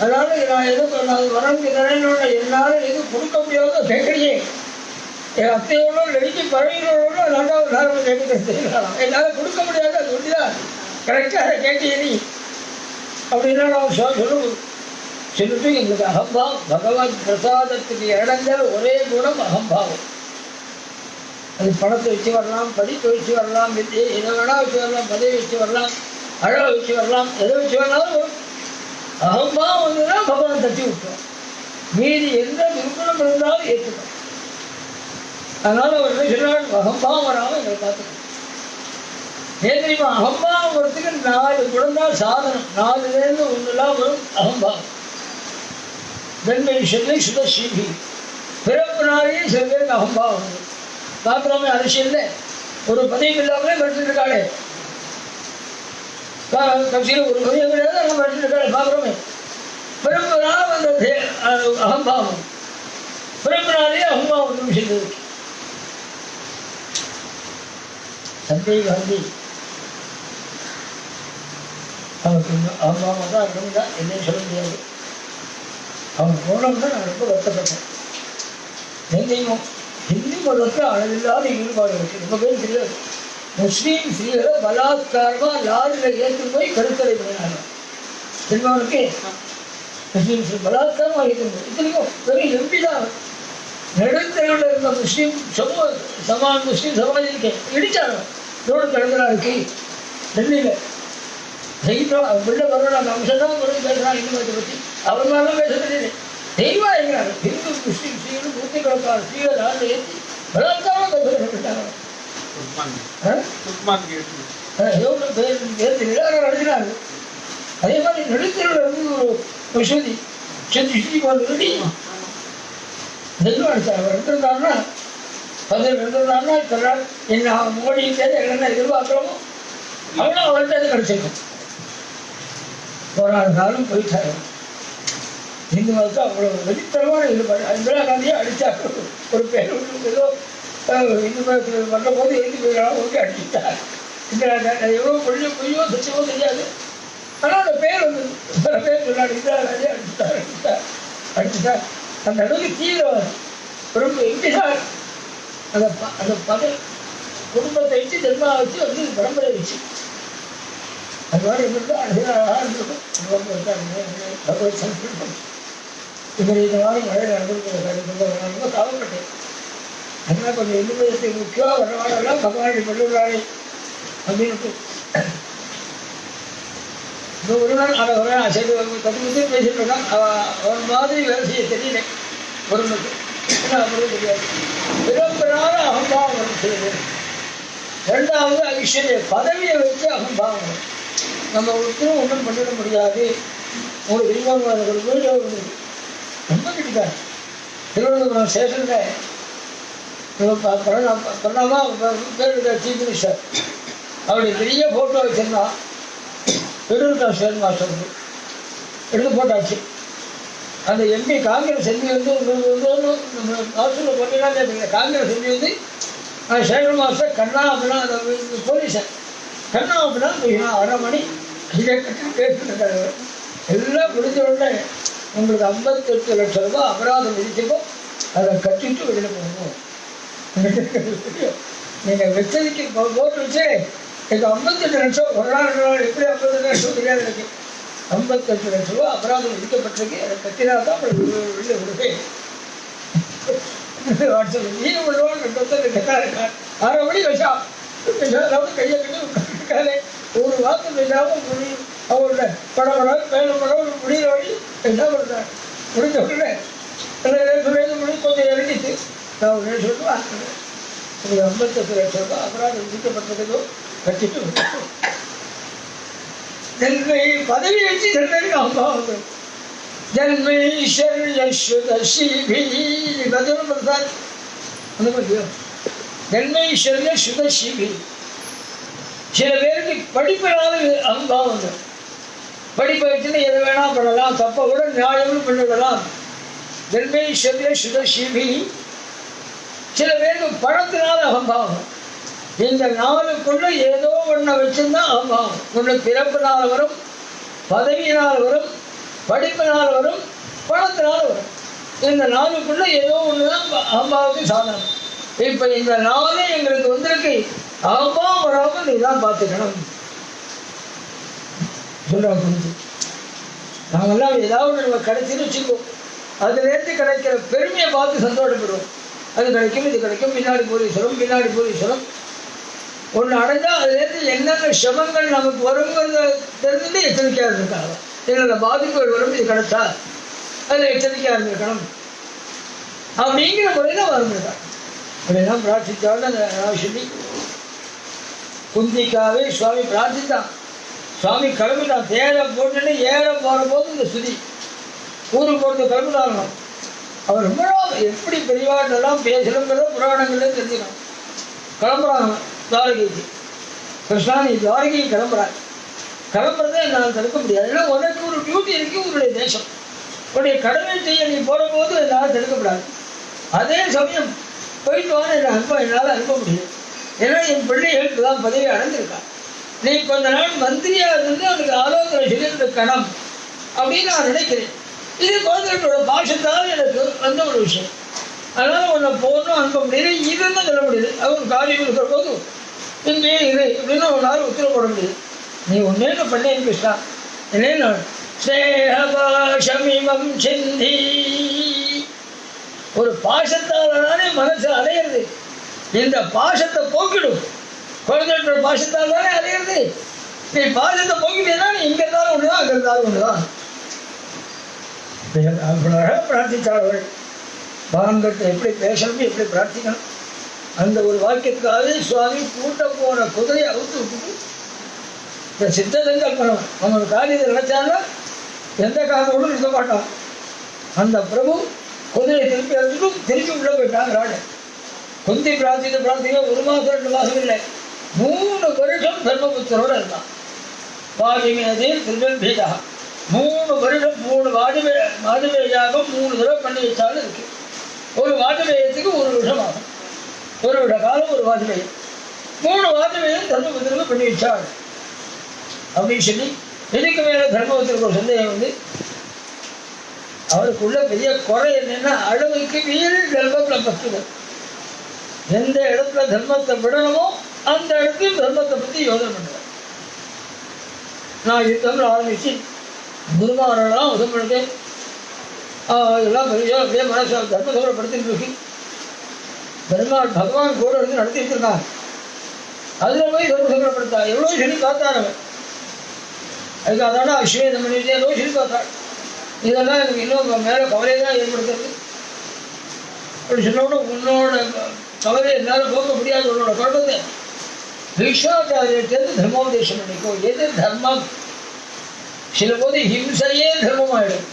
அதனால நான் எதுவும் நான் வரம்பு தரேன்னு என்னால் எதுவும் கொடுக்க முடியாத கேட்கறியே. என் அத்தையோட நெருங்கி பழகிறோட ரெண்டாவது நேரம் கேட்குறது என்னால் கொடுக்க முடியாது. அது ஒன்றுதான் கரெக்டாக கேட்டீங்க நீ அப்படின்னா நான் சொல்லுவோம். சொல்லிட்டு எங்களுக்கு அகம்பாவம் பகவான் பிரசாதத்துக்கு இடங்கள் ஒரே குணம் அகம்பாவம். அது பணத்தை வச்சு வரலாம், படிப்பை வச்சு வரலாம், எதை வேணால் வச்சு வரலாம், பதவி வச்சு வரலாம், அழகை வச்சு வரலாம், எதை வச்சு வேணாலும் வரும். அகம்பாவம் வந்துன்னா பகவான் தட்டி விட்டுரும். மீதி எந்த துர்குணம் இருந்தாலும் ஏற்றுக்கணும். அதனால அவர் என்ன சொல்றாரு? அகம்பாவம் வராமல் எங்களை பார்த்துக்கணும். ஏன் தெரியுமா? அகம்பாவம் வரத்துக்கு 4 குணம் தான் சாதனம். 4லேருந்து 1 வரும் அகம்பாவம். வெண்மணிஷத்தை சுதசீபி பிறப்பினாலேயே சில பேருக்கு அகம்பாவம் வரும். பார்க்குறோமே அரசியல்ல ஒரு பதவி இல்லாமலே படிச்சுட்டு இருக்காளே. கட்சியில் ஒரு பதவி கிடையாது, நம்ம படிச்சுட்டு இருக்காளே பார்க்குறோமே. பிறப்பினால் அந்த அகம்பாவம் பிறப்பினாலே அகம்பாவம் ஒன்றும் செய்தது. சஞ்சய் காந்தி அவனுக்கு அகம்பாவம் தான் இருந்தா என்னன்னு சொல்ல முடியாது. அவன் போனோம்னா நான் ரொம்ப வருத்தப்பட்டேன். எங்கேயும் ஹிந்தி மதத்துக்கு அளவில்லாத ஈடுபாடு இருக்கு. ரொம்ப பேர் தெரியாது. முஸ்லீம் ஸ்ரீகளை பலாத்காரமாக லாரியில் ஏற்றுன்னு போய் கருத்தடை பண்ணினாங்க. தெரியுமாவுக்கு முஸ்லீம் ஸ்ரீ பலாத்காரமாக ஏற்றுன்னு இத்தனைக்கும் பெரிய எம்பி தான். நெடுந்தெருவில் இருந்த முஸ்லீம் முஸ்லீம் சமாஜத்துக்கு இடிச்சாங்க. ரோடு கடந்தா இருக்கு டெல்லியில். தெய்வம் பிள்ளை வரணும். அந்த அம்சம் தான் ஒரு பேசுகிறான் இந்து மதத்தை பற்றி. அவர் மாதிரிலாம் பேச தெரியுது. தெய்வம் இருக்கிறாங்க. ஹிந்து முஸ்லீம் ஸ்ரீகளும் 100 ஸ்ரீகள் ஆண்டு ஏற்றி பலாத்காரமாக பேசுகிறாங்க. நடத்தினாரு. அதே மாதிரி நடுத்தரில் இருந்து ஒரு மசூதி ரெடி தெய்வம் அடித்தார். அவர் இருந்திருந்தாருன்னா பதில் இருந்திருந்தாருன்னா இப்போ என்ன மோடியும் தேவை என்னென்ன எதிர்பார்க்குறோமோ அவ்வளோ அவர்கிட்ட அது கிடைச்சிருக்கும். போராட காலம் போயிட்டாரு. இந்து மதத்தை அவ்வளோ வெளித்தரமான ஈடுபாடு. இந்திரா காந்தியை அடித்தார். ஒரு பேர் ஏதோ இந்து மதத்தில் வந்த போது இந்து பேரெல்லாம் ஓகே அடிச்சுட்டார். இந்திரா காந்தி எவ்வளோ பொய்யோ சத்தியமோ தெரியாது. ஆனால் அந்த பேர் வந்து சில பேர் சொன்னார் இந்திரா காந்தியை அடிச்சுட்டார். அந்த அளவுக்கு தீவிரவாதி ரொம்ப எம்பிசார். அந்த குடும்பத்தை வச்சு ஜென்மா வச்சு வந்து பரம்பரை வச்சு அது மாதிரி இருந்தால் அழகாக இருந்திருக்கும். பகவத் சங்கல்பம் இவர் இந்த மாதிரி மழை நடந்திருக்கிறது. ரொம்ப கவலைப்பட்டேன். அதனால் கொஞ்சம் இந்து மதத்தை முக்கியமாக வரவாடெல்லாம் பகவானுடைய பள்ளிவிழாவை அப்படின்னு இந்த ஒரு நாள் அதை ஒரு சரி 10 நிமிஷம் பேசிட்டு இருக்கான். அவன் மாதிரி வேலை செய்ய தெரியல ஒரு மட்டும். ஏன்னா அவருக்கு தெரியாது. பிறப்பினால அகம்பாவம் வரும் செய்யுது. 2வது ஐஸ்வர்ய பதவியை வச்சு அகம்பாவம் வரும். நம்ம ஒருத்தரும் ஒன்றும் பண்ணிட முடியாது. உங்களுக்கு தெரியுமா? ஒரு வீடியோ ரொம்ப கிடைக்காது. திருவனந்தபுரம் ஸ்டேஷனில் பிரணாமா பேர் சீஃப் மினிஸ்டர் அவருடைய பெரிய ஃபோட்டோ வச்சுருந்தான். பெருவிழா ஸ்டேட் மாஸ்டருக்கு எடுத்து போட்டாச்சு. அந்த எம்பி காங்கிரஸ் எம்பி வந்து ஹாஸ்டலில் பார்த்தீங்கன்னா காங்கிரஸ் எம்பி வந்து சேகர் மாஸ்டர் கண்ணா அப்படின்னா போலீஸை கண்ணா அப்படின்னா 1/2 மணி இதை கட்டி பேசிட்டு எல்லாம் முடிஞ்ச உடனே உங்களுக்கு 58 லட்சம் ரூபாய் அபராதம் விதிச்சப்போ அதை கட்டிட்டு வெளியில் போகணும். நீங்கள் வச்சதுக்கு போட்டு வச்சு எனக்கு 58 லட்சம் ஒரு நாள் எப்படி 58 லட்சம் தெரியாது எனக்கு 58 லட்சம் ரூபா அபராதம் விதிக்கப்பட்டிருக்கு. அதை கட்டினா தான் வெளியே விடுவேன். வாட்ஸ்அப் நீ விடுவான்னு கட்டா இருக்கா 6 மணி வச்சா பேசாத கையை கட்டி உட்காந்துருக்காரு. ஒரு வார்த்தை பேசாமல் முடியும் அவரோட படம் மேலும் படம் முடிகிற வழி என்ன பண்ணுறாரு முடிஞ்ச உடனே முடியும் கொஞ்சம் இறங்கிட்டு நான் உடனே சொல்லுவேன் உங்களுக்கு 58 லட்சம் ரூபாய் அபராதம் விதிக்கப்பட்டதோ கட்டிட்டு ஜன்மை பதவி வச்சு ஜன்மைக்கு அம்மா வந்துடும். ஜன்மைஸ்வர்யம் பிரசாத் அந்த மாதிரி ஜன்மைஸ்வர்ய சுதசீபி. சில பேருக்கு படிப்பினால அன்பா வந்துடும். படிப்பை வச்சுன்னு எதை வேணா பண்ணலாம், தப்பை விட நியாயமும் பண்ணிவிடலாம். ஜன்மைஸ்வர்ய சுதசீபி. சில பேருக்கு பணத்தினால அகம்பாவம். இந்த 4க்குள்ள ஏதோ ஒன்றை வச்சுருந்தா அகம்பாவம். ஒன்று பிறப்பினால் வரும், பதவியினால் வரும், படிப்பினால் வரும், பணத்தினால் வரும். இந்த 4க்குள்ள ஏதோ ஒன்று தான் அகம்பாவத்துக்கு சாதனம். இப்போ இந்த 4 எங்களுக்கு வந்திருக்கு. அகம்பாவம் வராமல் நீ தான் பார்த்துக்கணும் சொல்கிறாங்க. புரிஞ்சு நாங்கள்லாம் ஏதாவது நம்ம கிடைச்சின்னு வச்சுக்கோம். அதுலேருந்து கிடைக்கிற பெருமையை பார்த்து சந்தோஷப்படுவோம். அது கிடைக்கும், இது கிடைக்கும், பின்னாடி போலீஸ்வரம் ஒன்று அடைஞ்சால் அதுலேருந்து என்னென்ன சிரமங்கள் நமக்கு வருங்கிறத தெரிஞ்சுட்டு எச்சரிக்கையாக இருந்திருக்காங்க. என்னென்ன பாதிப்புகள் வரும், இது கிடைச்சா அதில் எச்சரிக்கையாக இருந்திருக்கணும் அப்படிங்கிற முறையில் வருந்திருக்காங்க. அப்படிலாம் பிரார்த்தித்தாலும் நான் சொல்லி குந்திக்காவே சுவாமி பிரார்த்தித்தான். சுவாமி கிளம்பிட்டான். தேரை போட்டுன்னு ஏற போகிற போது இந்த ஸ்துதி ஊருக்கு போகிறது கிளம்பிட்டாங்க. அவர் ரொம்ப எப்படி பெரியவாட்டெல்லாம் பேசணுங்கிறத புராணங்களே தெரிஞ்சுக்கணும். கிளம்புறாங்க துவாரகைக்கு. கிருஷ்ணா நீ துவாரகைக்கு கிளம்புறதே என்னால் தடுக்க முடியாது. ஏன்னா உனக்கு ஒரு டியூட்டி இருக்கு, உன்னுடைய தேசம், உன்னுடைய கடமை செய்ய நீ போகிற போது என்னால் தடுக்கப்படாது. அதே சமயம் போயிட்டு வாங்க என்னால் அனுப்ப முடியும். ஏன்னா என் பிள்ளைகளுக்கு தான் பதவி அடைஞ்சிருக்கான். நீ கொஞ்ச நாள் மந்திரியாக இருந்து அவனுக்கு ஆலோசனை சொல்லியிருக்கணும் அப்படின்னு நான் நினைக்கிறேன். இது குழந்தைகளோட பாஷத்தால் எனக்கு வந்த ஒரு விஷயம். அதனால் உன்னை போகணும் அனுப்ப முடியல, இதுன்னு சொல்ல முடியுது. அவர் காரியம் இருக்கிற போது இங்கே இது அப்படின்னு உன்னால் உத்தரவு போட முடியுது. நீ ஒன்னே பண்ணேன் கிருஷ்ணா, என்னேன்னு ஸ்னேகபாஷமிமம் சிந்தி. ஒரு பாசத்தால் தானே மனசு அடையிறது. இந்த பாசத்தை போக்கிடும். குழந்தைகளோட பாசத்தால் தானே அடையிறது. நீ பாசத்தை போக்கிட்டேன்னா நீ இங்கே இருந்தாலும் ஒன்று தான், அங்கே இருந்தாலும் ஒன்று தான். பிரார்த்தித்தாளர்கள் பாங்கத்தை எப்படி பேசணும், எப்படி பிரார்த்திக்கணும், அந்த ஒரு வாக்கியத்துக்காகவே சுவாமி கூட்ட போன குதிரையை அவுத்து விட்டுட்டு இந்த சித்த சங்கல்பம் அவனோட காரியத்தை நினைச்சாலும் எந்த காரணமும் இருக்க மாட்டான். அந்த பிரபு குதிரையை திருப்பி அழைச்சிட்டு திருப்பி உள்ள போயிட்டான். ராடு குந்தி பிரார்த்திக்க 1 மாதம் 2 மாதம் இல்லை, 3 வருஷம் தர்மபுத்திரோடு இருந்தான். வாஜிமேதையில் திருவெல்பீதா 3 வருஷம் 3 வாஜபேயாகம் 3 தடவை பண்ணி வச்சாலும் இருக்கு. ஒரு வாஜபேயத்துக்கு 1 வருஷம் ஆகும். 1 வருட காலம் ஒரு வாஜபேயம். 3 வாஜபேயம் தர்மபுத்திரத்தை பண்ணி வச்சாள் அப்படின்னு சொல்லி இதுக்கு மேலே தர்மபுத்திரக்கு ஒரு சந்தேகம் வந்து அவருக்குள்ள பெரிய குறை என்னன்னா அளவுக்கு மீறி தர்மத்தை பற்றுதல். எந்த இடத்துல தர்மத்தை விடணுமோ அந்த இடத்துல தர்மத்தை பற்றி யோசனை பண்ணுவேன். நான் யுத்தம் ஆரம்பிச்சு குருமாரெல்லாம் உதவி பண்ணுது. இதெல்லாம் பெரிய அப்படியே மனசு தர்மசோரை படுத்திட்டு இருக்கு. பெருமாள் பகவான் கூட இருந்து நடத்திட்டு இருக்காங்க. அதில் போய் தர்மசோரப்படுத்தா எவ்வளோ சொல்லி பார்த்தாரு. அதுக்கு அதான அஸ்வேதம் பண்ணிட்டு எவ்வளோ சொல்லி பார்த்தாள். இதெல்லாம் எனக்கு இன்னும் மேலே கவலையை தான் ஏற்படுத்துறது. அப்படி சொன்னோட உன்னோட கவலை என்னால் போக்க முடியாது. உன்னோட குழப்பத்தை பீஷ்மாச்சாரியர்கிட்ட தர்மோபதேசம் பண்ணிக்கோ. எது தர்மம்? சில போது ஹிம்சையே தர்மமாயிடும்.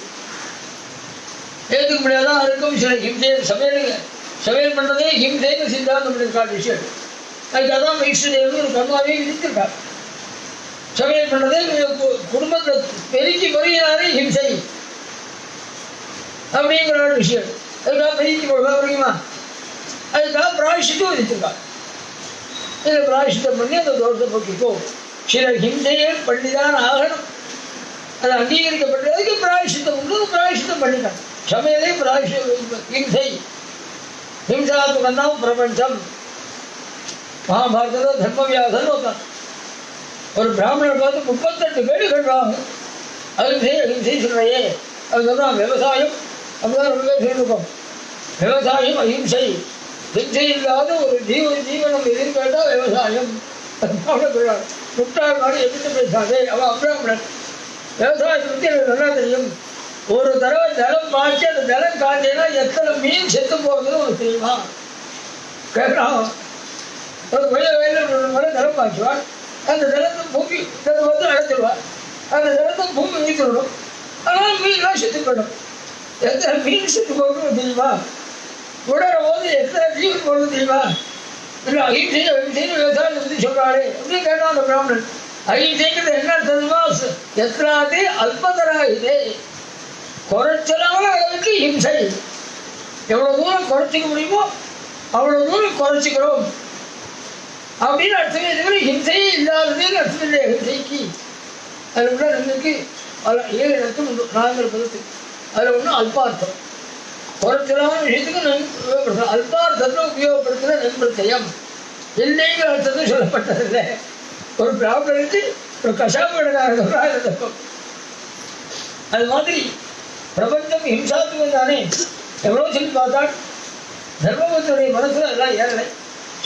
ஏற்றுக்க முடியாதான் இருக்கும். சில ஹிம்சையை சமையல் பண்ணுறதே ஹிம்சைன்னு சித்தாந்தம் பண்ணியிருக்காள் விஷயம். அதுக்கு அதான் வைஷ்ணதேவன் ஒரு கர்மாவே விதித்திருக்காள். சமையல் பண்ணுறதே குடும்பத்தை பெருக்கி வருகிறாரே ஹிம்சை. அப்படிங்கிற ஒரு விஷயம். அதுக்காக பெரிய முடியுமா? அதுக்காக பிராயசித்தம் விதிச்சிருக்காங்க. இதில் பிராயசித்தம் பண்ணி அந்த தோஷத்தை போக்கிக்கோ. சில ஹிம்சைகள் பண்ணிதான் ஆகணும், அது அங்கீகரிக்கப்பட்டதுக்கு பிராயசித்தம் உண்டு, பிராயசித்தம் பண்ணிக்கலாம். சமையலே ஹிம்சை, ஹிம்சாத்மகம் தான் பிரபஞ்சம். மகாபாரதத்தில் தர்மவியாசன் ஒருத்தன் ஒரு பிராமணர் பார்த்து 38 பேர் கட்டுறாங்க. அகிம்சை அகிம்சை சொல்றையே அது சொல்றான். விவசாயம் அப்படிதான் ரொம்ப சொல்லிருக்கோம். விவசாயம் அஹிம்சை, ஹிம்சை இல்லாத ஒரு ஜீவனம் எதிர்த்து கேட்டால் விவசாயம். முட்டாள் மாதிரி எப்படி பேசாதே, அவன் அப்ராமணன். விவசாயத்தை பற்றி எனக்கு நல்லா தெரியும். ஒரு தடவை ஜலம் பாய்ச்சி அந்த ஜலம் காய்ச்சேன்னா எத்தனை மீன் செத்து போகுதுன்னு உனக்கு தெரியுமா கேட்கலாம். ஒரு வயலில் முறை ஜலம் பாய்ச்சுவாள், அந்த ஜலத்தை பூமி வந்து அழைச்சிடுவாள், அந்த ஜலத்தை பூமி வைத்துவிடும். ஆனால் மீன்லாம் செத்து போயிடும். எத்தனை மீன் செத்து போகணும்னு தெரியுமா? உடற போது எத்தனை ஜீவன் போகணும் தெரியுமா? இல்லை அகிம்சை அகிம்சைன்னு விவசாயத்தை பற்றி சொல்கிறாளே அப்படின்னு கேட்டான் அந்த பிராமணன். அகிம்சைங்கிறது என்ன தெரியுமா? எத்தனாவது அல்பதரா இதே குறைச்சலான அளவுக்கு ஹிம்சை. எவ்வளோ தூரம் குறைச்சிக்க முடியுமோ அவ்வளோ தூரம் குறைச்சிக்கிறோம் அப்படின்னு அர்த்தமே தவிர ஹிம்சையே இல்லாததே அர்த்தம் இல்லை. ஹிம்சைக்கு அதில் உள்ள நம்மளுக்கு 7 அர்த்தம் உண்டு 4 பதத்துக்கு. அதில் ஒன்று அல்பார்த்தம், குறைச்சலான விஷயத்துக்கு அல்பார்த்தத்தை உபயோகப்படுத்துகிற நண்பர்த்தயம் இல்லைங்கிற அர்த்தத்தை சொல்லப்பட்டதில்லை. ஒரு பிராமணருக்கு ஒரு கஷாப்பு கிடக்காக அது மாதிரி பிரபஞ்சம் ஹிம்சாத்துவம் தானே. எவ்வளோ சொல்லி பார்த்தால் தர்மபுத்தருடைய மனசில் எல்லாம் ஏறலை.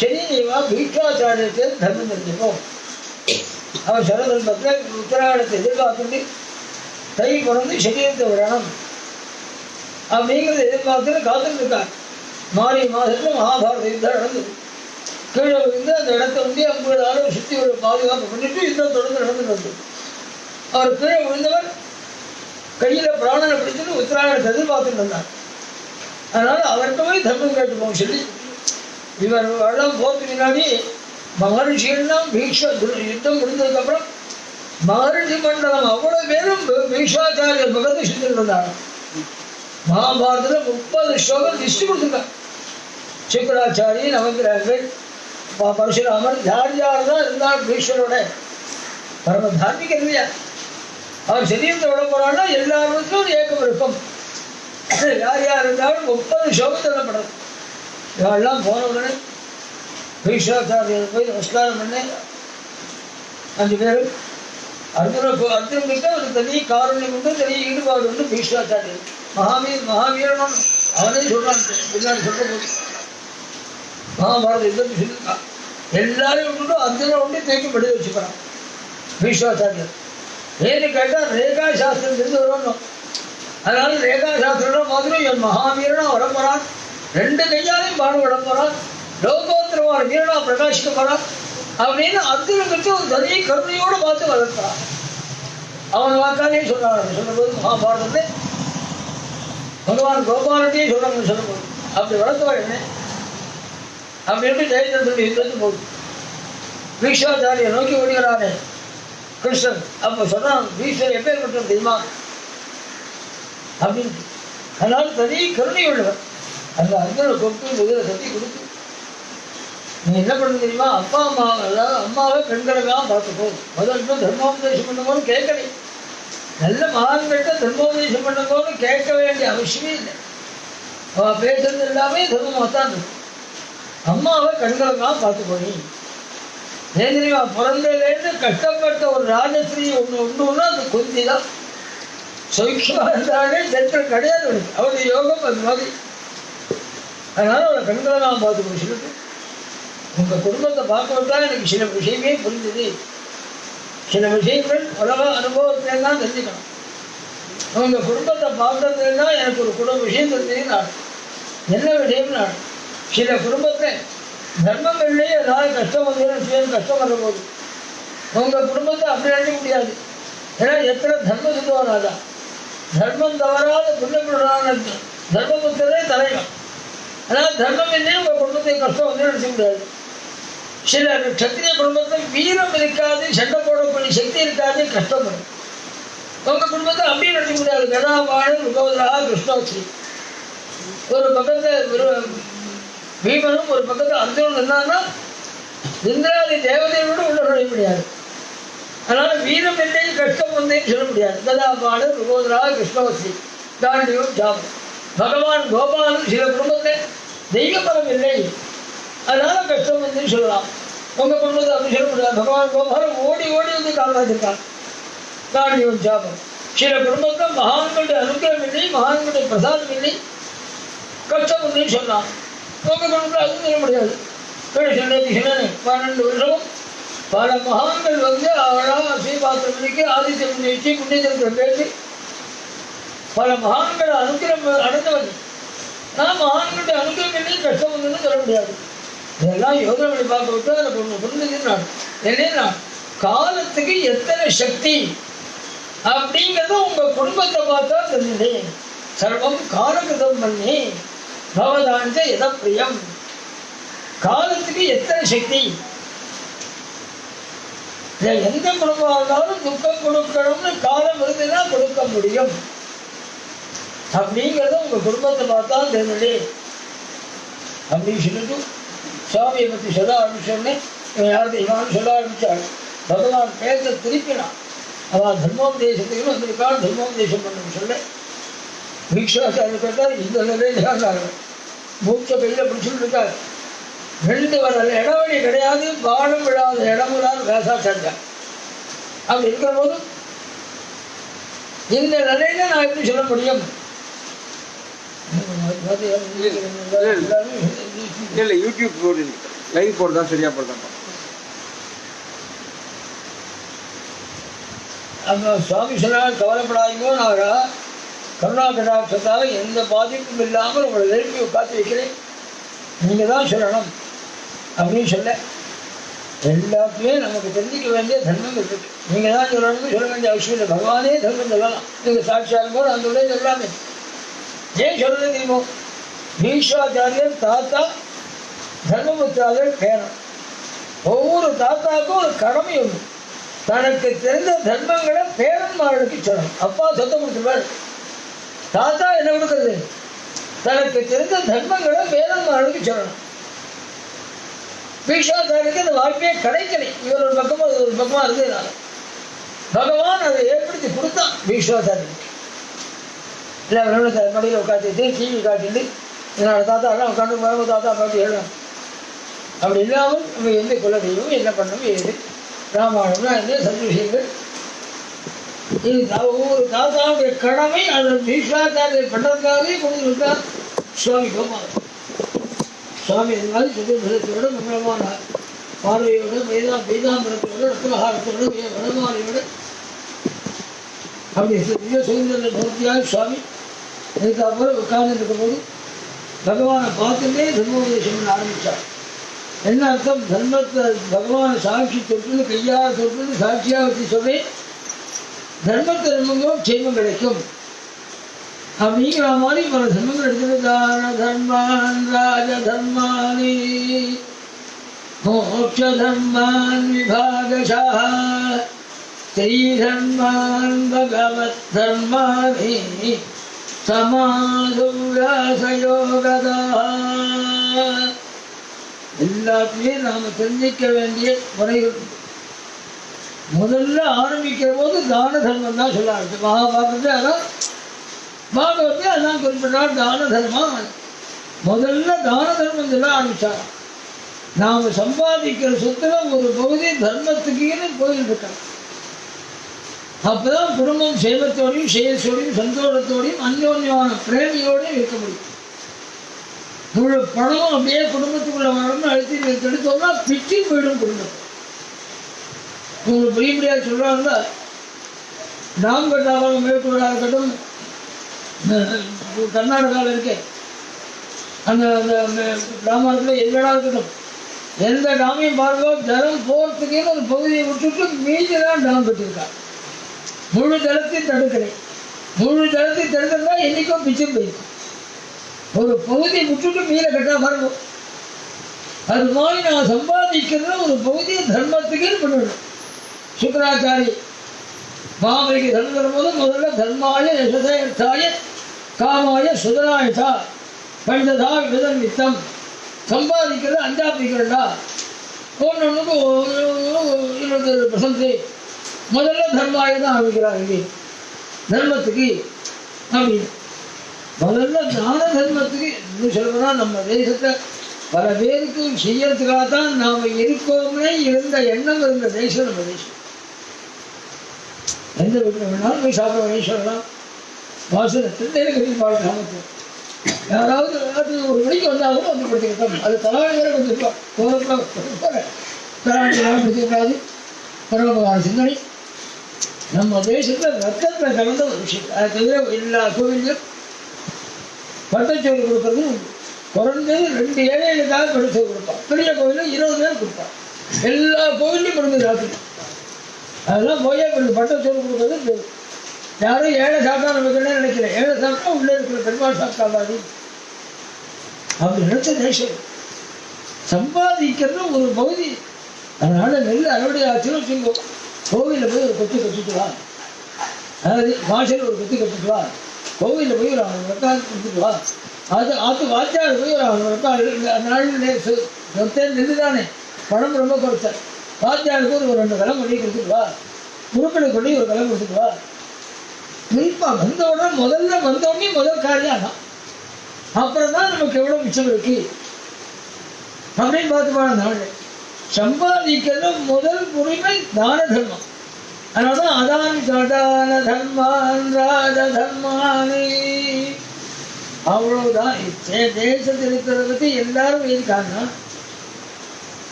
சரி நீவா பீஷ்மாச்சாரியத்தை தர்மம் தெரிஞ்சுப்போம். அவர் சரதர்மத்தில் உத்தராயணத்தை எதிர்பார்த்துட்டு தை பிறந்து சரீரத்தை விடணும் அப்படிங்கிறத எதிர்பார்த்துட்டு காத்துட்டு இருக்கார். மாறி மாதத்தில் மகாபாரத யுத்தம் நடந்தது. கீழே விழுந்து அந்த இடத்த வந்து 50 ஆளும் சுற்றி ஒரு பாதுகாப்பு பண்ணிட்டு யுத்தம் தொடர்ந்து நடந்துட்டு வந்தது. அவர் கீழே விழுந்தவர் கையில் பிராணனை பிடிச்சிட்டு உத்தராயணத்தை எதிர்பார்த்துட்டு இருந்தார். அதனால் அவர்கிட்ட போய் தர்மம் கேட்டுப்போம் சொல்லி இவர் எல்லாம் போகிறதுக்கு முன்னாடி மகரிஷிகள்லாம் யுத்தம் முடிஞ்சதுக்கப்புறம் மகரிஷி மண்டலம் அவ்வளோ பேரும் பீஷ்மாச்சாரியர் பகத்தை சுற்றிட்டு இருந்தாங்க. மகாபாரதத்தில் 30 ஸ்லோகம் லிஸ்ட் கொடுத்துருக்காங்க. சுக்கராச்சாரி, நவகிரகங்கள், பரசுராமர், யார் யார் தான் இருந்தால் பீஷ்மரோட பரம தார்மிக இல்லையா? அவர் சரீரத்தை விட போறான்னா எல்லாருக்கும் ஒரு ஏக்கம் இருக்கும். யார் யார் இருந்தாலும் 30 ஸ்லோகம் சொல்லப்படுறது. இவெல்லாம் போன உடனே பீஷ்மாச்சாரியர் போய் நமஸ்காரம் பண்ணி 5 பேரும் அர்ஜுனுக்கு ஒரு தனி காரணியம் உண்டு, தனி ஈடுபாடு உண்டு. பீஷ்மாச்சாரியர் மகாவீரனும் அவனே சொல்றான். பின்னாடி சொல்ற போது மகாபாரத யுத்தத்தை சொல்லியிருக்கான். எல்லாரையும் விட்டுட்டு அர்ஜுனை ஒன்று தூக்கி படி வச்சுக்கிறான் பீஷ்மாச்சாரியர். ஏன்னு கேட்டால் ரேகா சாஸ்திரம் தெரிந்து வரணும். அதனால ரேகா சாஸ்திரம் மாதிரி என் மகாவீரனா வரப்போறான், 2 கையாலையும் பாடம் விட போறான், லோகோத்திரமான வீரனா பிரகாசிக்க போறான் அப்படின்னு அர்ஜுனுக்கு ஒரு தனி கருணையோடு பார்த்து வளர்க்கிறான். அவன் வாக்காலே சொல்றான். சொல்லும்போது மகாபாரதத்தை பகவான் கோபாலத்தையே சொல்றாங்க. சொல்லும்போது அப்படி வளர்த்தவர் என்ன அப்படின்னு ஜெயச்சந்திரன் யுத்தத்துக்கு போகுது. பீஷ்மாச்சாரியை நோக்கி ஓடுகிறானே கிருஷ்ணன். அப்போ சொன்னான், பீஷ்மர் எப்பேற்பட்டது தெரியுமா அப்படின்ட்டு. அதனால தனி கருணை உள்ளவர். அந்த அர்ஜுனை கொண்டு முதல கட்டி கொடுத்து நீ என்ன பண்ணு தெரியுமா? அப்பா அம்மா, அதாவது அம்மாவை பெண்களுக்காக பார்த்துக்கோ. முதல்ல தர்மோபதேசம் பண்ணும்போது கேட்கலை. நல்ல மகான்கிட்ட தர்மோபதேசம் பண்ணும்போது கேட்க வேண்டிய அவசியமே இல்லை. அவள் பேசுறது எல்லாமே தர்மமாகத்தான் இருக்கும். அம்மாவை கண்களுக்காக பார்த்துக்கோணி. ஏன் தெரியுமா? பிறந்ததுலேருந்து கஷ்டப்பட்ட ஒரு ராஜஸ்ரீ ஒன்று அது குந்தி தான். சௌக்கியமாக இருந்தாலே ஜென்மம் கிடையாது அவனுக்கு. அவருடைய யோகம் அது மாதிரி. அதனால அவளை கண்களுக்காக பார்த்துக்கணும் சொல்லிட்டு உங்கள் குடும்பத்தை பார்க்க விட்டா எனக்கு சில விஷயமே புரிஞ்சுது. சில விஷயங்கள் உலக அனுபவத்திலே தான் தெரிஞ்சுக்கணும். உங்கள் குடும்பத்தை பார்க்கறதுனா எனக்கு ஒரு குடும்ப விஷயம் தெரிஞ்சுன்னா என்ன விஷயம்னா, சில குடும்பத்தில் தர்மங்கள்லேயே ஏதாவது கஷ்டம் வந்து சுயம் கஷ்டம் வர போகுது. உங்கள் குடும்பத்தை அப்படி நினைக்க முடியாது. ஏன்னா எத்தனை தர்ம சுத்தவராதா, தர்மம் தவறாத புண்ணியபுரான தர்மபுத்தரே தலைவன். அதனால் தர்மம் இல்லையே உங்கள் குடும்பத்தை கஷ்டம் வந்து நினைக்க முடியாது. சில க்ஷத்திரிய குடும்பத்தில் வீரம் இருக்காது, சண்டை போடக்கூடிய சக்தி இருக்காது, கஷ்டம் வரும். உங்க குடும்பத்தை அப்படியே நடத்த முடியாது. கதாபாடு ருகோதரா கிருஷ்ணோச்சி. ஒரு பக்கத்துல பீமனும் ஒரு பக்கத்துல அர்ஜுனன் என்னன்னா இந்திராதி தேவதையோடு உள்ள நுழைய முடியாது. அதனால வீரம் இல்லை கஷ்டம் வந்தேன்னு சொல்ல முடியாது. கதாபாடு ருகோதரா கிருஷ்ணோச்சி தாண்டியும் ஜாபம். பகவான் கோபாலன் சில குடும்பத்தில் தெய்வ பலம் இல்லை, அதனால கஷ்டம் வந்துன்னு சொல்லலாம். உங்க குடும்பத்தை அப்படி சொல்ல முடியாது. பகவான் கோபாலன் ஓடி ஓடி வந்து காப்பாற்றிருக்கான், தாண்டியும் ஜாபம். சில குடும்பத்தில் மகான்களுடைய அனுகிரகம் இல்லை, மகான்களுடைய பிரசாதம் இல்லை, கஷ்டம் வந்துன்னு சொல்லலாம். உங்க குடும்பத்தில் அதுவும் சொல்ல முடியாது. சொன்னேன் 12 வருஷமும் பல மகான்கள் வந்து அவளாக ஸ்ரீபாத்திரமணிக்கு ஆதித்ய முன்னேற்றி முன்னேற்றத்தை பேசி பல மகான்கள் அனுகிரகம் அடைந்தவன். நான் மகான்களுடைய அனுகிரகம் இல்லை கஷ்டம் வந்துன்னு சொல்ல முடியாது. இதெல்லாம் யோசனை பண்ணி பார்க்க விட்டு அதை புரிஞ்சது நான் என்னன்னா காலத்துக்கு எத்தனை சக்தி அப்படிங்கிறத உங்க குடும்பத்தை பார்த்தா தெரிஞ்சேன். சர்வம் காலகிருதம் பண்ணி பவதாஞ்ச எத பிரியம். காலத்துக்கு எத்தனை சக்தி. எந்த குடும்பம் இருந்தாலும் துக்கம் கொடுக்கணும்னு காலம் இருந்துன்னா கொடுக்க முடியும் அப்படிங்கிறத உங்க குடும்பத்தை பார்த்தா தெரிஞ்சே அப்படின்னு சொல்லிட்டு சுவாமியை பற்றி சொல்ல ஆரம்பிச்சோடனே இவன் யார் தெரியுமான்னு சொல்ல ஆரம்பிச்சாள். பகவான் பேச திருப்பினான். அவன் தர்மோபதேசத்துக்கு வந்திருக்கான், தர்மோபதேசம் பண்ணு சொல்ல பீக்ஷாச்சாரியர் கேட்டார். இந்த நிலையிலாங்க மூச்சை கையில் பிடிச்சிட்டு இருக்கார். 2 வரல இடவழி கிடையாது, பாடம் விடாத இடமுதான் வேசாச்சாரியா. அப்படி இருக்கிற போது இந்த நிலையில நான் எப்படி சொல்ல முடியும்? யூடியூப் போடு, லைவ் போடுதான் சரியா போடுதான். அந்த சுவாமி சொன்னால் கவலைப்படாதீங்கோ, நான் கருணா கடாட்சத்தால் எந்த பாதிப்பும் இல்லாமல் உங்களை எழுப்பி உட்காந்து வைக்கிறேன், நீங்க தான் சொல்லணும் அப்படின்னு சொல்ல. எல்லாத்தையுமே நமக்கு தெரிஞ்சிக்க வேண்டிய தர்மம் இருக்கு. நீங்க தான் சொல்லணும்னு சொல்ல வேண்டிய அவசியம் இல்லை. பகவானே தர்மம் சொல்லலாம். நீங்க சாட்சியாக இருக்கும்போது அந்த உடைய சொல்லாமே. ஏன் சொல்றது தெரியுமோ? பீஷ்மாச்சாரியர் தாத்தா, தர்மபுத்திராதர் பேரன். ஒவ்வொரு தாத்தாவுக்கும் ஒரு கடமை உண்டு. தனக்கு தெரிந்த தர்மங்களை பேரன்மார்களுக்கு சொல்லணும். அப்பா சொத்தம் கொடுத்துருவார், தாத்தா என்ன கொடுக்கறது? தனக்கு தெரிந்த தர்மங்களை பேரன்மார்களுக்கு சொல்லணும். பீஷ்மாச்சாரியருக்கு அந்த வாய்ப்பே கிடைக்கலை. இவர் ஒரு பக்கமா அது ஒரு பக்கமா இருந்ததுனால பகவான் அதை ஏற்படுத்தி கொடுத்தான் பீஷ்மாச்சாரியருக்கு. இல்லை அவரோட மடியில் உட்காந்துட்டு டிவி காட்டிட்டு என்னோட தாத்தா எல்லாம் உட்காந்து வரவு தாத்தா பாட்டு எழுதணும். அப்படி இல்லாமல் நம்ம எந்த குலதெய்வம் என்ன பண்ணணும், ஏது ராமாயணம்னா என்ன சந்த விஷயங்கள் இது ஒவ்வொரு தாத்தாவுடைய கடமை. அதை பீஷ்மாச்சாரியர் பண்ணுறதுக்காகவே கொண்டு விட்டார் சுவாமி கோபாலன். சுவாமி இது மாதிரி சுதந்திரத்தோட மங்களமான பார்வையோட பீதாம்பரத்தோட ரத்னஹாரத்தோட வனமாலையோட அப்படி சுதந்திர மூர்த்தியாக சுவாமி இதுக்கப்புறம் உட்கார்ந்து இருக்கும்போது பகவானை பார்த்துட்டே தர்மோபதேசம் பண்ண ஆரம்பித்தார். என்ன அர்த்தம்? தர்மத்தை பகவானை சாட்சி தொட்டு கையாக தொட்டு சாட்சியாக வச்சு சொல்றேன், தர்மத்தை தர்மங்களும் க்ஷேமம் கிடைக்கும் அப்படிங்கிற மாதிரி பல தர்மங்கள் எடுத்துட்டு தான தர்மான் ராஜ தர்மானி மோட்ச தர்மான் விபாகஷா ஸ்ரீ தர்மான் பகவத் தர்மானி சமாதுராசயோகதா. எல்லாத்தையும் நாம தெரிஞ்சிக்க வேண்டிய முறைகள். முதல்ல ஆரம்பிக்கிற போது தான தர்மம் தான் சொல்ல ஆரம்பிச்சு. மகாபாரதத்தை அதான் பாகவத்தை அதான் குறிப்பிட்டார். தான தர்மம் முதல்ல தான தர்மம் சொல்ல ஆரம்பிச்சார். நாம சம்பாதிக்கிற சொத்துல ஒரு பகுதி தர்மத்துக்குன்னு கோயில் இருக்காங்க. அப்பதான் குடும்பம் சேவத்தோடையும் சேயத்தோடையும் சந்தோஷத்தோடையும் அந்யோன்யமான பிரேமியோடையும் இருக்க முடியும். முழு பணமும் அப்படியே குடும்பத்துக்குள்ள வரணும்னு அழுத்தி எடுத்தோம்னா பிச்சு போயிடும் குடும்பம். உங்களுக்கு புரிய முடியாது சொல்றாங்க. டாம்பட்டாவாக மேற்கொள்ளாக இருக்கட்டும், கர்நாடகாவில் இருக்கே அந்த கிராமத்தில் எல்லடா இருக்கட்டும், எந்த டாமையும் பாருங்க ஜலம் போகிறதுக்குன்னு ஒரு பகுதியை விட்டுட்டு மீதி தான் டாம் கட்டியிருக்காங்க. முழு ஜலத்தையும் தடுக்கலை. முழு ஜலத்தையும் தடுக்கிறதா என்னைக்கும் பிச்சு போயிருக்கும். ஒரு பகுதியை விட்டுட்டு மீற கட்டா பாருங்க. அது மாதிரி நான் சம்பாதிக்கிறத ஒரு பகுதியை தர்மத்துக்கே பண்ணணும். சுக்கராச்சாரி மாமரிக்கு தர்மம் தரும்போது முதல்ல தர்மாய யசதேர்த்தாய காமாய சுதனாயதா பண்டதா விதம் நித்தம் சம்பாதிக்கிறது அஞ்சாப்பிக்கிறா ஒன்னொன்றுக்கு இன்னொரு பிரசந்தி முதல்ல தர்மாய தான் ஆரம்பிக்கிறார் இங்கே தர்மத்துக்கு அப்படின்னு முதல்ல தான தர்மத்துக்கு இன்னும் சொல்லணும்னா நம்ம தேசத்தை பல பேருக்கு செய்யறதுக்காகத்தான் நாம் இருக்கோம்னே இருந்த எண்ணம் இருந்த தேசம் நம்ம தேசம். எந்த வீட்டில் வேணாலும் போய் சாப்பிட வழி சொல்லலாம். வாசனத்தில் தேர்தல் கிராமத்தில் யாராவது ஒரு மணிக்கு வந்தால் கூட வந்து கொடுத்துக்கிட்டோம். அது தலாவணி வேற கொடுத்துருக்கோம். தலாவணி கொடுத்துக்கூடாது. பரமபகார சிந்தனை நம்ம தேசத்தில் ரத்தத்தில் கலந்த ஒரு விஷயம். அதை தவிர எல்லா கோவிலையும் பட்டச்சோறு கொடுக்கறது குறைஞ்சது 2 ஏழைகளுக்காக பட்டச்சோறு கொடுப்பான். பெரிய கோவிலும் 20 பேர் கொடுப்பான். எல்லா கோவிலையும் கொடுக்குது ராத்திரி. அதெல்லாம் போய் இப்படி பட்டச்சோறு கொடுக்கறது யாரும் ஏழை சாப்பிட்டா நமக்கு என்ன நினைக்கிறேன். ஏழை சாப்பிட்டா உள்ளே இருக்கிற பெருமாள் சாப்பிட்டாதாதி அப்படி நினைச்ச தேசம். சம்பாதிக்கிறது ஒரு பகுதி. அதனால நெல் அறுவடை ஆச்சுன்னு வச்சுக்கோ, கோவிலில் போய் ஒரு கொத்து கட்டிட்டு வா. அதாவது வாசல் ஒரு கொத்து கட்டிட்டு வா. கோவிலில் போய் ஒரு 1000 ரூபாய் கொடுத்துட்டு வா. அது வாத்தியார் போய் ஒரு 1000 ரூபாய் நாள் நெல்லு தானே பணம் ரொம்ப குறைச்சார். வாத்தியாருக்கு ஒரு 2 கலம் கொண்டு கொடுத்துட்டு வா. முறுக்களை கொண்டு ஒரு கலம் கொடுத்துட்டு வா. குறிப்பாக வந்தவுடன் வந்தோடனே முதல் காரியம் தான். அப்புறம் தான் நமக்கு எவ்வளோ மிச்சம் இருக்கு அப்படின்னு பார்த்துப்பான நாள். சம்பாதிக்கிறது முதல் உரிமை தான தர்மம். அதனால்தான் அதான தர்மான் ராஜ தர்மானி அவ்வளவுதான். தேசத்தில் இருக்கிறத பற்றி எல்லாரும் இருக்காங்க.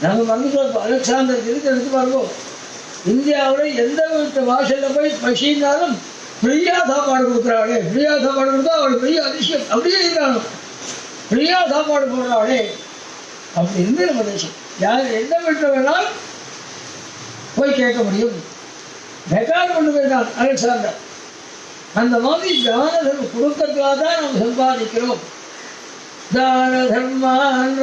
நம்ம வந்துட்டோம். அலெக்சாண்டர் திருத்தி எடுத்து பாருவோம். இந்தியாவில் எந்த வீட்டு வாசலில் போய் பசினாலும் ஃப்ரீயா சாப்பாடு கொடுக்குறாளே, ஃப்ரீயா சாப்பாடு கொடுத்தா அவளுக்கு பெரிய அதிசயம். அப்படியே இருக்காங்க. ஃப்ரீயா சாப்பாடு போடுறாளே அப்படி இருந்து நம்ம தேசம். யார் எந்த வீட்டில் வேணாலும் போய் கேட்க முடியும். ரெக்கார்டு கொண்டு போயிருக்கான் அலெக்சாண்டர். அந்த மாதிரி தான தர்மம் கொடுக்கறதுக்காக தான் நம்ம சம்பாதிக்கிறோம். தான தர்மான்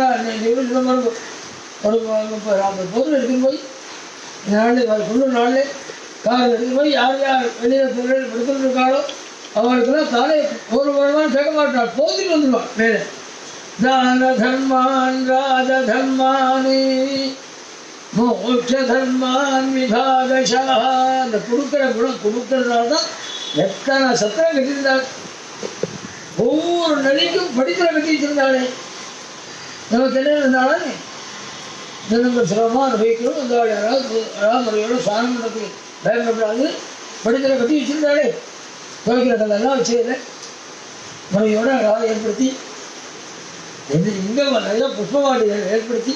ஒரு 30-40 பொருள் எடுத்துன்னு போய் நாளில் காரில் எடுத்துன்னு போய் யார் யார் வெளியில் தொழில் எடுத்துட்டு இருக்காளோ அவளுக்கெல்லாம் தானே ஒரு வருமானம் கேட்க மாட்டாள். போதிட்டு வந்துடுவாள் மேலே. தான தர்மான் ராஜ தர்மானி மோட்ச தர்மான் விபாகஷா. அந்த கொடுக்குற குணம் கொடுக்கறதுனால தான் எத்தனை சத்திரம் கட்டியிருந்தாள். ஒவ்வொரு நதிக்கும் படிக்கிற கட்டி வச்சிருந்தாளே. நமக்கு என்ன இருந்தாலும் தினங்கள் சிரமமாக அனுபவிக்கணும். இந்த யாராவது முறையோட சாணம் பண்ணுறதுக்கு பயன்படாது படிக்கிற கட்டி வச்சிருந்தாளே. துவைக்கிற கல்லெல்லாம் வச்சுருந்த முறையோட அழகாக ஏற்படுத்தி இங்கே நிறைய புஷ்பவாடிகள் ஏற்படுத்தி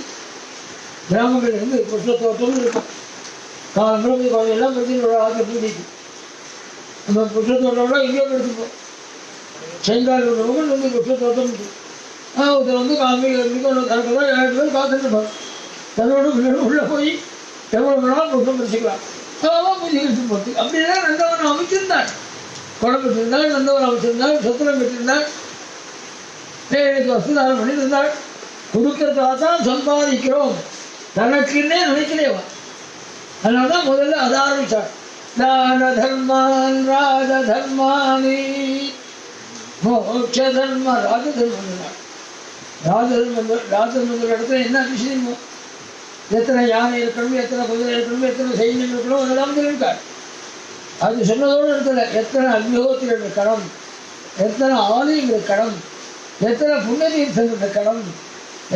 கிராமங்கள் இருந்து புஷ்ப தோட்டம்னு இருக்கும். காலம்பரம் போய் குழந்தையெல்லாம் பற்றி ஒரு ஆக்க பூட்டிக்கு நம்ம புஷ்ப தோட்டம்னா எங்கேயோ எடுத்துப்போம். செங்கால் உள்ளவங்க வந்து புஷ்ப தோட்டம் ஒருத்தர் வந்து காமிக்கு ஒன்று கணக்கெல்லாம் 7 பேர் காத்துட்டுருப்பாங்க. தன்னோட உள்ளே போய் எவ்வளோ வேணாலும் புஷ்பம் பறிச்சுக்கலாம். அதெல்லாம் பூஜை எடுத்து போட்டு அப்படிதான் நந்தவனம் அமைச்சிருந்தாள். குடம் பெற்றிருந்தாள், நந்தவனம் அமைச்சிருந்தாள், சத்திரம் பெற்றிருந்தாள், எனக்கு வசதாரம் பண்ணியிருந்தாள். கொடுக்கறதுக்காக தான் சம்பாதிக்கிறோம். தனக்குன்னே நினைக்கலேவா. அதனால தான் முதல்ல அதை ஆரம்பித்தாள். தான தர்மான் ராஜ தர்மானி மோட்ச தர்ம ராஜ தர்மம். ராஜதர்மங்கள் இடத்துல என்ன விஷயமோ எத்தனை யானை இருக்கணும், எத்தனை குதிரை இருக்கணும், எத்தனை சைன்யம் இருக்கணும், அதெல்லாம் இருக்காள். அது சொன்னதோடு இருக்கல. எத்தனை அக்னிஹோத்திரம் இருக்கணும், எத்தனை ஆலயம் இருக்கணும், எத்தனை புண்ணிய தீர்த்தம் இருக்கணும்,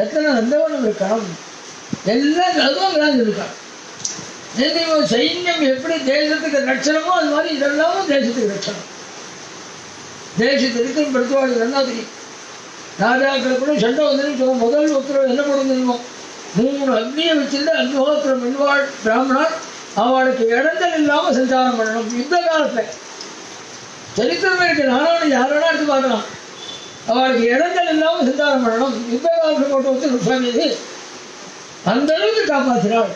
எத்தனை நந்தவனம் இருக்கணும், எல்லாம் அதுவும் இருக்காள். சைன்யம் எப்படி தேசத்துக்கு ரட்சணமோ அது மாதிரி இதெல்லாமும் தேசத்துக்கு ரட்சணம். தேசத்தை இருக்கிற படுத்துவாடு நல்லா தெரியும். ராஜாக்கள் கூட சண்டை வந்து முதல் உத்தரவு என்ன பண்ண தெரியுமோ, 3 அக்னியை வச்சிருந்த அக்னிஹோத்திரம் மின்வாழ் பிராமணர் அவளுக்கு இடங்கள் இல்லாமல் சஞ்சாரம் பண்ணணும். யுத்த காலத்தில் சரித்திரமே இருக்கு. நானும் யாரோனா எடுத்து பார்க்கலாம். அவளுக்கு இடங்கள் இல்லாமல் சஞ்சாரம் பண்ணணும். யுத்த காலத்தில் போட்டு வந்து சுவாமி அந்த அளவுக்கு காப்பாற்றினாள்.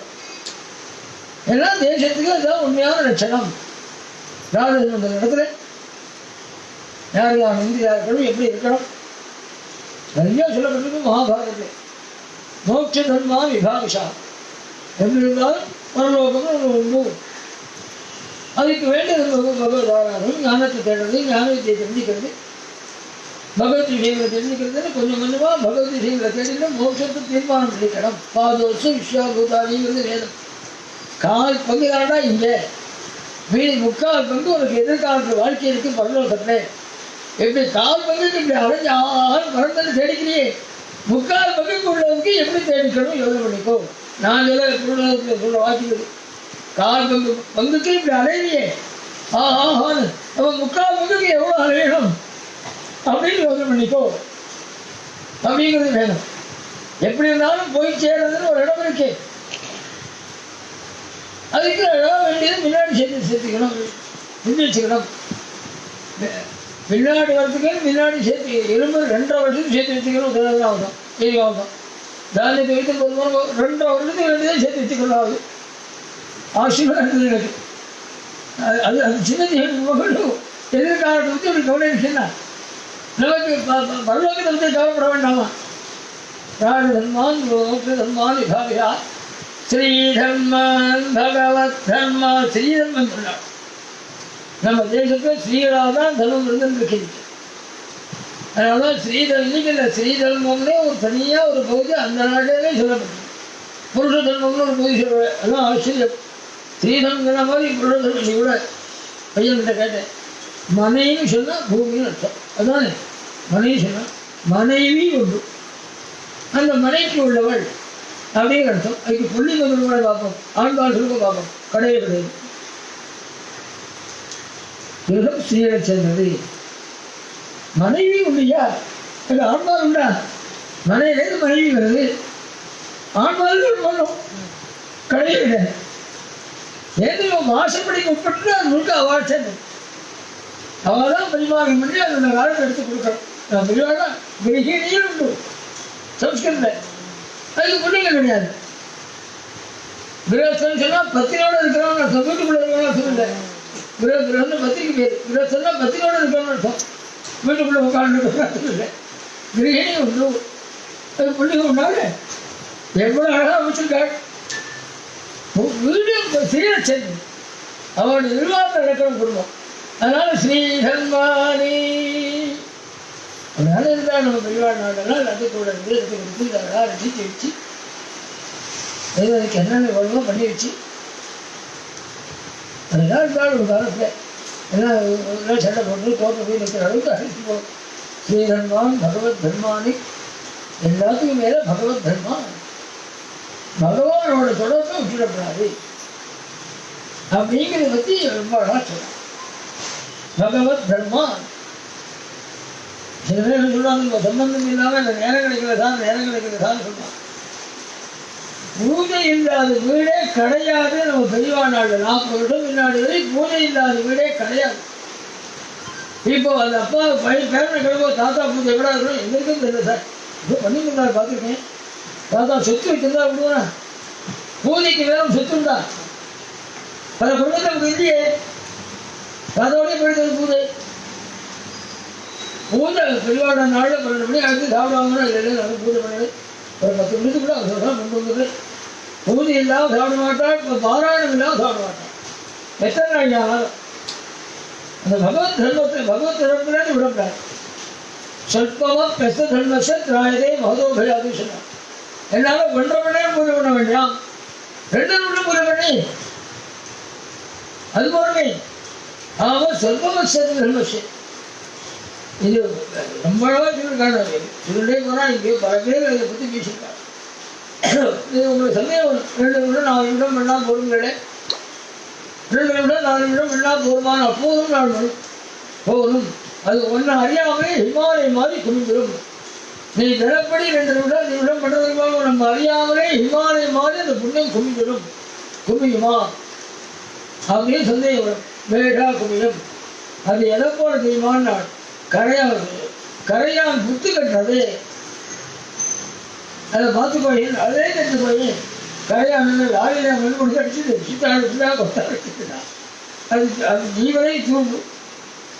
ஏன்னா தேசத்துக்கு அதுதான் உண்மையான லட்சணம். ராஜதர்ம இடத்துல யார் யார் இந்தியா இருக்கணும், எப்படி இருக்கணும் நிறைய சொல்லப்பட்டிருக்கு மகாபாரதத்தில். மோட்ச தர்மா விபாகஷா எப்படி இருந்தாலும் பரலோகம் ஒன்று உண்டு. அதுக்கு வேண்டியது பகவதாராதனம், ஞானத்தை தேடுறது, ஞான வித்தியை தெரிஞ்சுக்கிறது, பகவத் விஷயங்களை தெரிஞ்சுக்கிறதுன்னு கொஞ்சம் கொஞ்சமாக பகவத் விஷயங்களை தேடிட்டு மோட்சத்தை தீர்மானம் பண்ணிக்கணும். பாதோசம் விஸ்வாபூதானிங்கிறது வேதம். கால் பங்கு தாண்டா இங்கே, மீதி முக்கால் பங்கு உனக்கு எதிர்காலத்து வாழ்க்கை இருக்கு பரலோகத்தில். எப்படி கால் பங்குக்கு இப்படி அரைஞ்சு மறந்து தேடிக்கிறியே, முக்கால் பங்குக்கு உள்ளதுக்கு எப்படி தேடிக்கணும் யோசனை பண்ணிக்கோ. நான் சொல்ல வாக்கியது கால் பங்குக்கு இப்படி அலையிறியே, ஆஹான்னு அப்போ முக்கால் பங்குக்கு எவ்வளோ அலையணும் அப்படின்னு யோசனை பண்ணிக்கோ அப்படிங்கிறது வேணும். எப்படி இருந்தாலும் போய் சேர்றதுன்னு ஒரு இடம் இருக்கு, அதுக்கு இடம் வேண்டியது முன்னாடி சேர்த்துக்கணும், செஞ்சு வச்சுக்கணும். பின்னாடி வரத்துக்கு முன்னாடி சேர்த்து எலும்பு 2.5 வருஷத்துக்கு சேர்த்து வச்சுக்கணும். ஆகும் எதுக்காகும் தானியத்தை வைத்து 2.5 வருஷத்துக்கு வேண்டியதான் சேர்த்து வச்சுக்கணும். ஆகுது ஆசீர்வாதம் எனக்கு அது அது சின்ன மகளும் எதிர்காலத்தை பற்றி ஒரு கவனிச்சுன்னா நமக்கு பரலோகத்தை பற்றி கவலைப்பட வேண்டாமா. ராஜ தர்மான் மோட்ச தர்மான் விபாவியா ஸ்ரீதர்மன் பகவத் தர்மா. ஸ்ரீதர்மன் சொன்னார். நம்ம தேசத்தில் ஸ்ரீகளாக தான் தர்மம் இருந்துருக்கு. அதனால தான் ஸ்ரீதர்மம் இன்னைக்கு இல்லை, ஸ்ரீதர்மம்னே ஒரு தனியாக ஒரு பகுதி அந்த நாட்டிலே சொல்லப்பட்டது. புருஷ தர்மம்னு ஒரு பகுதி சொல்லுவேன், அதெல்லாம் ஆச்சரியம். ஸ்ரீதர்மங்கிற மாதிரி புருஷ தர்மம். நீ கூட பையன்கிட்ட கேட்டேன், மனைன்னு சொன்னால் பூமின்னு அர்த்தம். அதானே மனைவி சொன்னால் மனைவி உண்டு, அந்த மனைக்கு உள்ளவள் அப்படிங்கிற அர்த்தம். அதுக்கு புள்ளி மகனோட பார்ப்போம், ஆண்பால் சொல்ல பார்ப்போம், கிடையவே கிடையாது. கிரகம் ஸ்ரீயை சேர்ந்தது. மனைவி உண்டுயா, அது ஆண்பால் உண்டா? மனைவிலேருந்து மனைவி வருது, ஆண்பால் பண்ணும் கிடையவே கிடையாது. ஏதோ மாசப்படிக்கு உட்பட்டு அது முழுக்க அவள் சேர்ந்தது. அவள் தான் பரிமாறம் பண்ணி அதோட காலத்தை எடுத்து கொடுக்கணும். பரிமாறா கிரகிணியும் உண்டு சம்ஸ்கிருதத்தில், அதுக்கு பிள்ளைங்க கிடையாது. கிரகஸ்தன் சொன்னால் பத்தினோடு இருக்கிறவங்க அர்த்தம், வீட்டுக்குள்ளே இருக்கிறவங்க சொல்லல. கிரகஸ்தன் பத்திரிக்கு பேர், கிரகஸ்தன்னா பத்தினோடு இருக்கிறவங்க அர்த்தம், வீட்டுக்குள்ளே உட்காந்து இல்லை. கிரகிணி உண்டு, அது பிள்ளைங்க உண்டாங்க. எவ்வளோ அழகாக அமைச்சிருக்காள். வீடு ஸ்ரீயை சேர்ந்து அவனுடைய நிர்வாகத்தை நடக்கணும் குடும்பம். அதனால ஸ்ரீதர்மானி அதனால இருந்தால் நம்ம பெரியவாழ் நாடெல்லாம் அது கூட இருந்து கொடுத்து அதெல்லாம் ரசித்து வச்சு அதுக்கு என்னென்ன வேணுமோ பண்ணி வச்சு அதெல்லாம் இருந்தாலும் ஒரு காலத்தில் எல்லாம் சண்டை போட்டு தோற்ற போய் நிற்கிற அளவுக்கு அழைச்சி போகும். ஸ்ரீதர்மான் பகவத் தர்மானி, எல்லாத்துக்கும் மேலே பகவத் தர்மான், பகவானோட தொடர்பை விட்டுடக்கூடாது அப்படிங்கிறத பற்றி ரொம்ப அழகாக சொல்லலாம். பகவத் தர்மான். சில பேர் சொல்லுவாங்க சம்பந்தம் இல்லாமல் இந்த நேரம் கிடைக்கிறதான்னு சொல்லுவாங்க. பூஜை இல்லாத வீடே கிடையாது. நம்ம பெரியவா நாடு 40 வருஷம் முன்னாடி வரை பூஜை இல்லாத வீடே கிடையாது. இப்போ அந்த அப்பா பேரனை கிழமை தாத்தா பூஜை எவ்வளோ இருக்கணும் எங்களுக்கும் தெரியல சார். இப்போ பண்ணிருந்தாரு பார்த்துருக்கேன். தாத்தா சொத்து வச்சிருந்தா விடுவேன், பூஜைக்கு வேணும் சொத்து உண்டா? பல குடும்பத்தில் இல்லையே, அதோடய போயிட்டு பூஜை பெரியவாட நாள் 12 மணி அடுத்து சாப்பிடுவாங்கன்னா இல்லை நான் பூஜை பண்ணது ஒரு 10 நிமிஷத்துக்கு கூட அவசரம் கொண்டு வந்தது. பூஜை இல்லாமல் சாப்பிட மாட்டாள், இப்போ பாராயணம் இல்லாமல் சாப்பிட மாட்டாள். எத்தனை நாள் ஆனாலும் அந்த பகவத் தர்மத்திலேருந்து விடக்கூடாது. சொல்பமாக பெஸ்த தர்மச திராயதே மகதோபயாதுன்னு சொன்னார். எல்லாரும் 1.5 மணி நேரம் பூஜை பண்ண வேண்டாம், 2 நிமிடம் பூஜை பண்ணி அது போறமே. ஆமாம் சொல்பமசது தர்மசே. இது ரொம்ப அழகாக சொல்லியிருக்காங்க. சொல்லிட்டே போனால் இங்கே பல பேர் இதை பற்றி பேசியிருக்காங்க. இது உங்களுக்கு சந்தேகம் 2 நிமிடம் 4 நிமிடம் பண்ணால் போருங்களே, 2 நிமிடம் 4 நிமிடம் பண்ணால் போருமான அப்போதும் 4 மணி போதும். அது ஒன்று அறியாமலே ஹிமாலய மாதிரி குமிஞ்சிடும். நீ தினப்படி 2 நிமிடம் பண்ணுறதுக்காக நம்ம அறியாமலே ஹிமாலய மாதிரி அந்த புண்ணியம் குமிஞ்சிடும். குமியுமா அப்படின்னு சந்தேகம் வரும். மேடா குமியம் அது எதை போல தெரியுமான்னு கரையான் புத்து கட்டுறது அதை பார்த்து போய் அதே கட்டு போய் கரையான் லாரியில் மண் முடிச்சு அடிச்சுட்டு சித்தாடுச்சுதான் கொண்டாடிச்சுட்டா அது ஜீவனை தூண்டும்.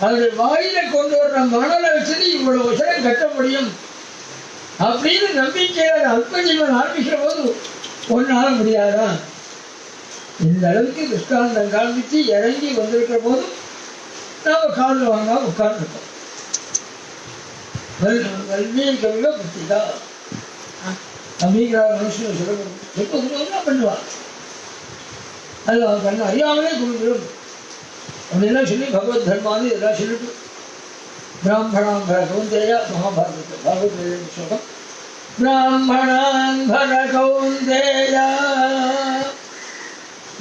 அதனுடைய வாயில கொண்டு வர்ற மணலை வச்சுட்டு இவ்வளவு உசரம் கட்ட முடியும் அப்படின்னு நம்பிக்கையில் அல்ப ஜீவன் ஆரம்பிக்கிற போது ஒன்றால முடியாதா? இந்த அளவுக்கு திருஷ்டாந்தம் காண்பிச்சு இறங்கி வந்திருக்கிற போதும் நாம் காதில் வாங்காம உட்கார்ந்துருக்கோம். கல்வி கவிக புத்திகா அப்படிங்கிறார் மனுஷன் சொல்லணும். என்ன பண்ணுவான் அது அவன் கண்ணு அறியாமலே கொடுத்துடும் அப்படின்லாம் சொல்லி பகவத் தர்மான்னு இதெல்லாம் சொல்லிட்டு பிராமணாம் பர கௌந்தேயா மகாபாரதத்தை பாகவத ஸ்லோகம். பிராமணாம் பர கௌந்தேயா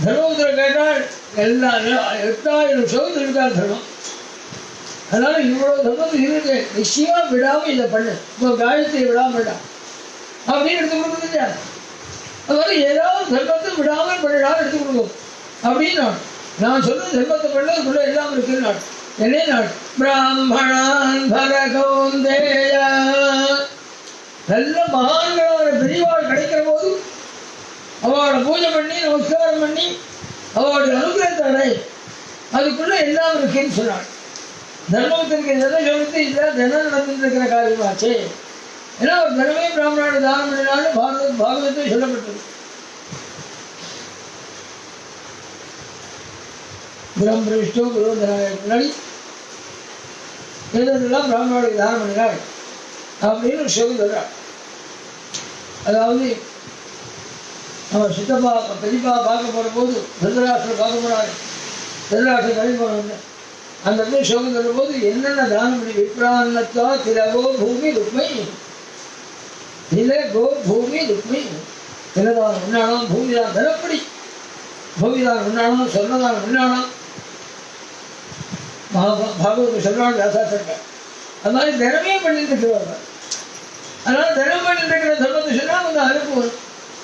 தர்மபுத்திர கேட்டால் எல்லாரும் 8000 ஸ்லோகத்தில் இருக்கார் தர்மம். அதனால இவ்வளவு தர்மத்தில் இருக்கு, நிச்சயமா விடாம இதை பண்ணு, இப்போ காயத்ரி விடாம வேண்டாம் அப்படின்னு எடுத்து கொடுக்குறது இல்லையா? அதனால ஏதாவது தர்மத்தை விடாமல் பண்ணிடாமல் எடுத்து கொடுக்கும் அப்படின்னு நான் சொல்ற தர்மத்தை பண்ணதுக்குள்ள எல்லாம் இருக்கு. நான் என்ன நாள் பிராமணான் பர கௌந்தேயா நல்ல மகான்களான பெரியவாள் கிடைக்கிற போது அவளை பூஜை பண்ணி நமஸ்காரம் பண்ணி அவளுடைய அனுகிரகத்தை அடை, அதுக்குள்ள எல்லாம் இருக்குன்னு சொன்னாள். தர்மத்திற்கு தினம் சொல்லிட்டு இல்லை தினம் நடந்துட்டு இருக்கிற காரியமாச்சே. ஏன்னா ஒரு தினமே பிராமணோட தானம் பண்ணினாலும் பாகவத்தை சொல்லப்பட்டது. கிரம் பிரவிஷ்டோ குருவந்தனாக்கு முன்னாடி எதெல்லாம் பிராமணோட தானம் பண்ணினாள் அப்படின்னு ஒரு சொல்ல சொல்றாள். அதாவது அவன் சித்தப்பா பெரியப்பா பார்க்க போகிற போது திருதராஷ்டிரம் பார்க்க போனாரு. திருதராஷ்டிரம் கழிவு போன அந்த இடத்துல சோகம் சொல்லும் போது என்னென்ன தானம் பண்ணி விப்ரான்னத்தா திலகோ பூமி ருக்மை திலகோ பூமி ருக்மை திலதான் உண்ணானாம் பூமிதான் தனப்படி பூமிதான் உண்ணானாம் சொன்னதான் உண்ணானாம் பாகவத சொல்றாங்க வியாசாசங்க. அது மாதிரி தினமே பண்ணிட்டு இருக்கிறாங்க. அதனால தினம் பண்ணிட்டு இருக்கிற தர்மத்தை சொன்னால் கொஞ்சம் அனுப்பு வரும்.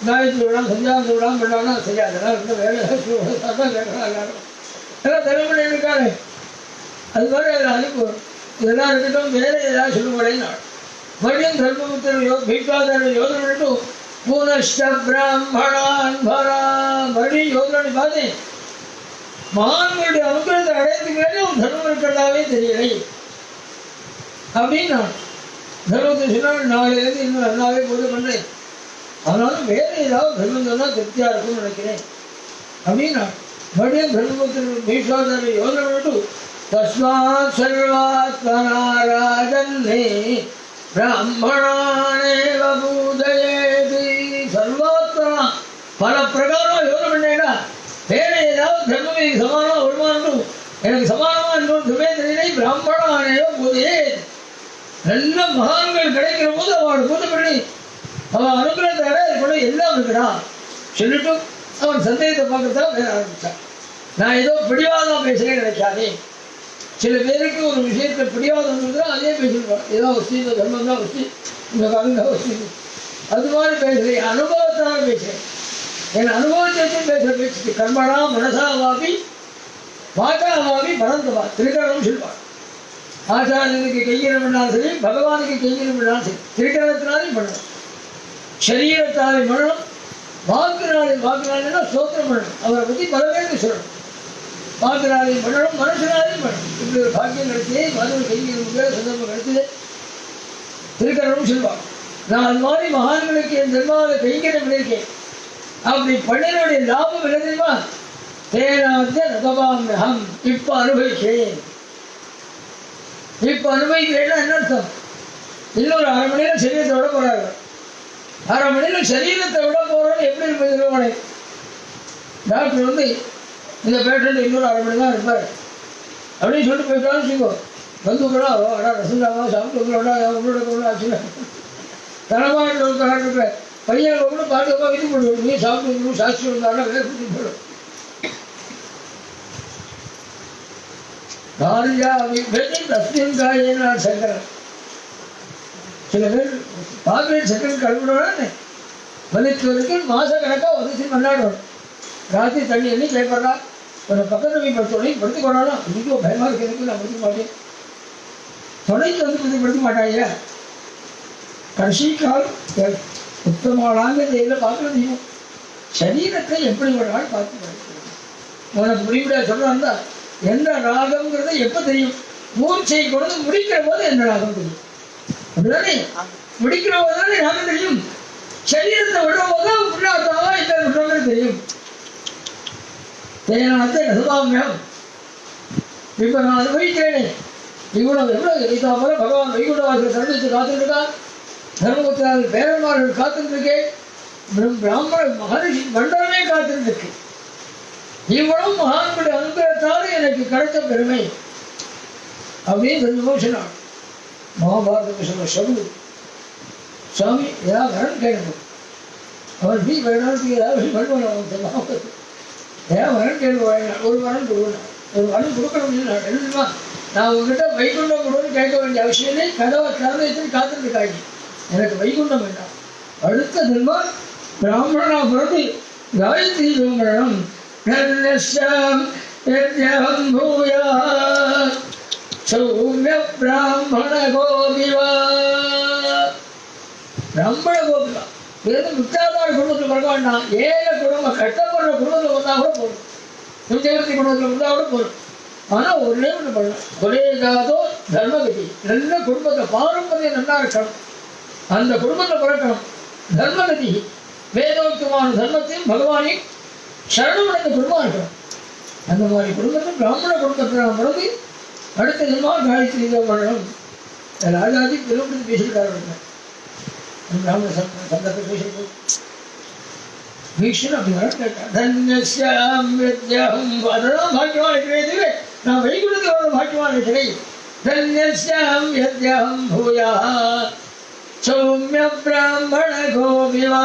காயத்ரி விடாம சஞ்சாரத்தை விடாமல் பண்ணாங்கன்னா சரி, அதெல்லாம் இருந்த வேலை கேட்கலாம் எல்லாரும் எல்லாம் தினம் பண்ணி இருக்காரு. அது மாதிரி அதில் அனுப்பு வரும். இதெல்லாம் இருக்கட்டும், வேலை ஏதாவது சொல்லுங்களேன்னு மறுபடியும் தர்மபுத்திர பீஷ்மாச்சாரிய யோசனை பண்ணிட்டும் புனஷ்ட பிராமணான் பரா மறுபடியும் யோசனை பார்த்தேன். மகான்களுடைய அனுகிரகத்தை அடையத்துக்கு வேண்டிய ஒரு தர்மம் இருக்கிறதாவே தெரியலை அப்படின்னு நான் தர்மத்தை சொன்னால் நாளையிலேருந்து இன்னும் நல்லாவே பூஜை பண்ணுறேன். அதனால வேற ஏதாவது தர்மம் சொன்னால் திருப்தியாக இருக்கும்னு நினைக்கிறேன் அப்படின்னு நான் மறுபடியும் தர்மபுத்திர பீஷ்மாச்சாரிய யோசனை பண்ணிட்டு தஸ்மாத் சர்வாத்மனாராஜன்னே பிராமணானேவ பூஜயேதி. சர்வாத்மனா பல பிரகாரம் யோசனை பண்ணேடா, வேற ஏதாவது தர்மம் எனக்கு சமானமாக வருமானம், எனக்கு சமானமாக இன்னொரு தெரியலை. பிராமணானேவ பூஜையே நல்ல மகான்கள் கிடைக்கிற போது அவளோட பூஜை பண்ணி அவன் அனுகிரகத்தை கூட எல்லாம் இருக்கிறான் சொல்லிட்டு அவன் சந்தேகத்தை பார்க்கறதா பேச ஆரம்பித்தான். நான் ஏதோ பிடிவாதம் பேசுகிறேன்னு நினைக்காதே. சில பேருக்கு ஒரு விஷயத்தை பிடிவாதம் இருந்தால் அதே பேசிடுவான். ஏதோ வசதி இந்த தர்மம் தான் வசதி, இந்த காலம் தான் வசதி, அது மாதிரி பேசுகிறேன். அனுபவத்தால் பேசுகிறேன். என் அனுபவத்தை பேசுகிற பேச்சு கர்மனா மனசாவாபி வாட்டாவாபி பரந்தவா திருக்கரணம் சொல்வாள். ஆச்சாரியனுக்கு கையிடம் பண்ணாலும் சரி, பகவானுக்கு கையிடம் பண்ணாலும் சரி, திருக்கரணத்தினாலையும் பண்ணணும், சரீரத்தாலே பண்ணணும், வாக்குனாலேன்னா ஸ்தோத்திரம் பண்ணணும், அவரை பற்றி பல பேருக்கு சொல்லணும். வாக்குனாலையும் பண்ணணும், மனுஷனாலையும் பண்ணணும். இப்படி ஒரு பாக்கியம் கிடைச்சே மதுரை கையிடம் சந்தர்ப்பம் கிடைச்சது திருக்கரணம் சொல்வாள். நான் அது மாதிரி மகான்களுக்கு என் தர்மாவில் கையிடம் பண்ணியிருக்கேன். அப்படி பண்ணினுடைய லாபம் என்ன தெரியுமா? தேனாத்த நகபாமியகம். இப்ப அனுபவிக்கிறேன். இப்ப அனுபவிக்கிறேன்னா என்ன அர்த்தம்? இன்னொரு 1/2 மணி நேரம் சரீரத்தை விட போறாங்க. 1/2 மணி நேரம் சரீரத்தை விட போறோன்னு எப்படி இருப்பது? டாக்டர் வந்து இந்த பேஷண்ட் இன்னொரு 1/2 மணி தான் இருப்பார் அப்படின்னு சொல்லிட்டு போயிட்டாலும் வச்சுக்கோ, வந்துக்கூடா அடா ரசந்தாவா சாப்பிட்டு உங்களோட ஆச்சுன்னா தனமாக இருக்க பையனை கூட பாட்டு இது பண்ணுவோம். நீ சாப்பிட்டு சாஸ்திரம் இருந்தாலும் வேறு போடும். தஸ்மின் காயேன்னு சங்கரன். சில பேர் பாக்கியம் சக்கரன் கழுவிடணும் வலித்துவதற்கு மாச கணக்காக உதவி கொண்டாடணும். ராத்திரி தண்ணி எண்ணி கைப்படுறா ஒரு பக்கத்தில் போய் படுத்தோடனே படுத்து கொண்டாலும் இன்னைக்கு பயமாக இருக்கிறதுக்கு நான் படுத்த மாட்டேன். துணைக்கு வந்து படுத்த மாட்டாங்க. கடைசி காலம் உத்தமானாங்க இதில் பார்க்க முடியும். சரீரத்தை எப்படி ஒரு நாள் பார்த்து படிக்கிறது உனக்கு முடிவிட சொல்றாங்க. எந்த ராகம்ங்கிறத எப்போ தெரியும்? மூர்ச்சை கொண்டு முடிக்கிற போது எந்த ராகம் தெரியும். அப்படிதானே? முடிக்கிற போது தானே ராகம் தெரியும். சரீரத்தை விடும் போது புண்ணாத்தாவா இல்லை விடுறவங்க தெரியும். தேனாத்தை ரசமாமியம். இப்போ நான் அனுபவிக்கிறேனே இவ்வளவு எவ்வளவு இதா போல பகவான் வைகுண்டவாசல் கருத்து காத்துருக்கான். தர்மபுத்திராவில் பேரன்மார்கள் காத்துருக்கேன். பிராமண மகரிஷி மண்டலமே காத்துருக்கு. இவ்வளவு மகான்களுடைய அனுகிரகத்தால் எனக்கு கிடைத்த பெருமை அப்படின்னு கொஞ்சம் சொன்னான். மகாபாரத சொல்ல சொல்லு சுவாமி ஏதாவது வரன்னு கேட்கணும். அவன் வீ வரணுக்கு ஏதாவது பண்ணுவான். ஏன் வரன்னு கேட்க ஒரு வரன் கொடுக்கணும். ஒரு வரன் கொடுக்கணும். எழுதுமா நான் உங்ககிட்ட வைகுண்டம் கொடுன்னு கேட்க வேண்டிய அவசியமே கதவை திறந்து காத்துருக்காங்க. எனக்கு வைகுண்டம் வேண்டாம். அடுத்த ஜென்மம் பிராமணனா பிறகு காயத்ரி பிராமணம் சௌமிய பிராமண கோபிவா. பிராமண கோபிவா இது முத்தாதார குடும்பத்தில் பிறக்க வேண்டாம். ஏழை குடும்பம் கஷ்டப்படுற குடும்பத்தில் வந்தால் கூட போதும். நூற்றி குடும்பத்தில் வந்தால் கூட போதும். ஆனால் ஒரே ஒன்று பண்ணலாம். ஒரே காதோ தர்மகதி. நல்ல குடும்பத்தை பாரம்பரியம் நல்லா இருக்கணும். அந்த குடும்பத்தில் பிறக்கணும். தர்மகதி வேதோக்தமான தர்மத்தையும் பகவானையும் சரணமடைந்த குடும்பம் இருக்கணும். அந்த மாதிரி குடும்பத்தில் பிராமண குடும்பத்தில் நான் பிறகு அடுத்த ஜென்மம் காயத்ரி பண்ணணும். ராஜாஜி திருப்பதி பேசியிருக்காரு. பிராமண சங்கத்தை பேசிட்டு பீஷ்ணன் அப்படி வர கேட்டான். அதெல்லாம் பாக்கியமாக இருக்கிறது. நான் வைகுண்டத்தோட பாக்கியமாக இருக்கிறேன். தன்யஸ்யாம் யத்யஹம் பூயா சௌமிய பிராமண கோபிவா.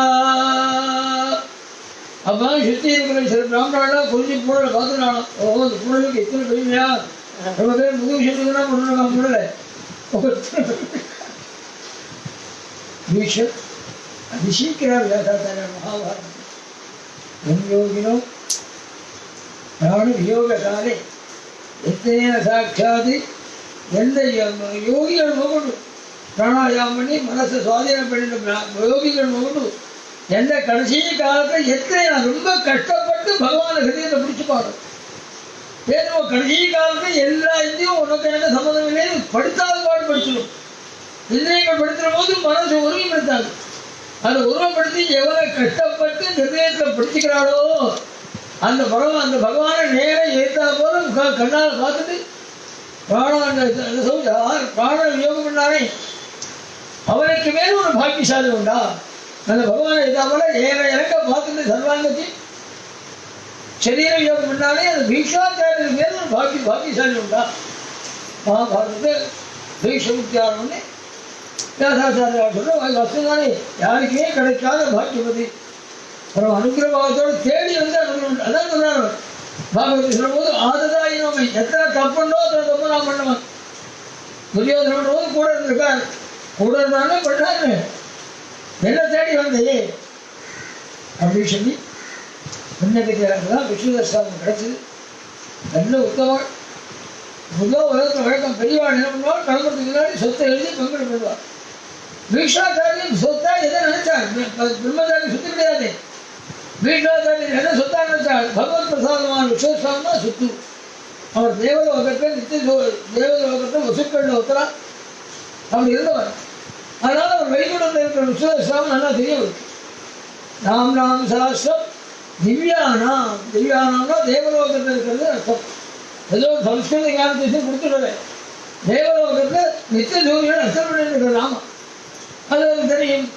அப்போ சுற்றி இருக்கிற சில பிராமணாலாம் கொஞ்சம் பூனலை பார்த்துனாலும் இந்த பூனலுக்கு எத்தனை பெருமையா. ரொம்ப பேர் முதுகு சொல்லுதுன்னா முன்னே முன்னலை பீஷ்ணன் அதிசீக்கிறார் வியாசாச்சாரிய மகாபாரதம். யோகினோ பிராண வியோக காலே எத்தனை சாட்சாது எந்த யோகிகள் முகண்டு பிராணாயாமம் பண்ணி மனசை சுவாதீனம் பண்ணிட்டு யோகிகள் முகண்டு எந்த கடைசி காலத்தில் எத்தனை நான் ரொம்ப கஷ்டப்பட்டு பகவான ஹிருதயத்தை பிடிச்சி பாடும். ஏதோ கடைசி காலத்தில் எல்லா இந்தியும் உனக்கு என்ன சம்மந்தம் இல்லைன்னு படித்தாத பாடு படிச்சிடும். இந்திரியங்கள் படுத்துகிற போது மனசு ஒருமைப்படுத்தாது. அதை உருவப்படுத்தி எவ்வளோ கஷ்டப்பட்டு ஹிருதயத்தில் பிடிச்சிக்கிறாளோ அந்த பகவானை நேரம் ஏற்றா போல கண்ணால் பார்த்துட்டு பிராண யோகம் பண்ணானே அவனுக்கு மேலும் ஒரு பாக்கியசாலி உண்டா. அந்த பகவானை ஏற்றா போல எனக்கு பார்த்துட்டு சர்வாங்கத்தி சரீர யோகம் பண்ணாலே அந்த பீஷ்மாச்சாரியனுக்கு மேலும் ஒரு பாக்கியசாலி உண்டா. மகாபாரதத்தை பீஷ்முக்தியானே வியாசாச்சாரியா சொல்ற வசதானே யாருக்குமே கிடைக்காத பாக்கியபதி அப்புறம் அனுகிரகத்தோடு தேடி வந்து அனுகிரகம். அதான் சொல்றாரு பாகவதி சொல்லும் போது ஆததாயினோமை எத்தனை தப்புண்டோ அத்தனை தப்பு நான் பண்ணுவேன். துரியோதனன் போது கூட இருந்திருக்கார். கூட இருந்தாலே பண்ணாரு. என்ன தேடி வந்தே அப்படின்னு சொல்லி புண்ணியகத்தியாரங்களாம் விஷ்ணுதர்ஷாமம் கிடைச்சது. நல்ல உத்தமம். முதல் உலகத்தில் வழக்கம் பெரியவாள் என்ன பண்ணுவாள், கிளம்புறதுக்கு முன்னாடி சொத்தை எழுதி பங்கிட்டு பண்ணுவாள். பீஷ்மாச்சாரியன் சொத்தா எதை நினைச்சார்? பிரம்மச்சாரி சொத்து கிடையாது. பீஷ்மாச்சாரியன் என்ன சொத்தா நினைச்சார்? பகவத் பிரசாதமான விஸ்வசாமம் தான் சொத்து. அவர் தேவலோகத்தை தேவலோகத்தை வசுக்களில் ஒத்தரா அப்படி இருந்தவர். அதனால அவர் வைகுண்டத்தில் இருக்கிற விஸ்வசாமம் நல்லா தெரிய இருக்கு. ராம் ராம் சாஸ்திரம் திவ்யானாம்னா தேவலோகத்தில் இருக்கிறது அர்த்தம். ஏதோ சம்ஸ்கிருத ஞானத்தை கொடுத்துடுறேன். தேவலோகத்தில் நித்திய ஜோதியோட அர்த்தம் பண்ணிருக்கிற நாமம் அது தெரியும்.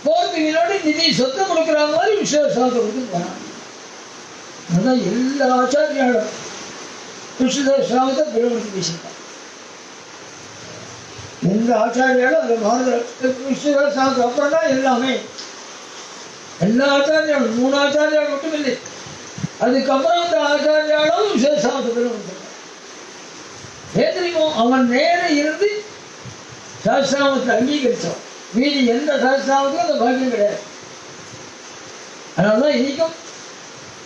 போர்த்தினோட நிதி சொத்தை கொடுக்குற மாதிரி விஸ்வசாமத்தை கொடுத்து போனான். அதான் எல்லா ஆச்சாரியாலும் விஸ்வசாமத்தை பிரபலப்படுத்தி பேசியிருக்கான். எந்த ஆச்சாரியாலும் அதை மாறுதல் விஸ்வசாமத்துக்கு அப்புறம் தான் எல்லாமே. எல்லா ஆச்சாரியாலும் 3 ஆச்சாரியால் மட்டும் இல்லை. அதுக்கப்புறம் இந்த ஆச்சாரியாலும் விஸ்வசாமத்தை பிரபலப்படுத்திருக்கான். ஏன் தெரியுமோ அவன் நேரம் இருந்து சாஸ்திராமத்தை அங்கீகரித்தவன். மீதி எந்த சாஸ்திராமத்துக்கும் அந்த பாக்கியம் கிடையாது. அதனால்தான் இன்னைக்கும்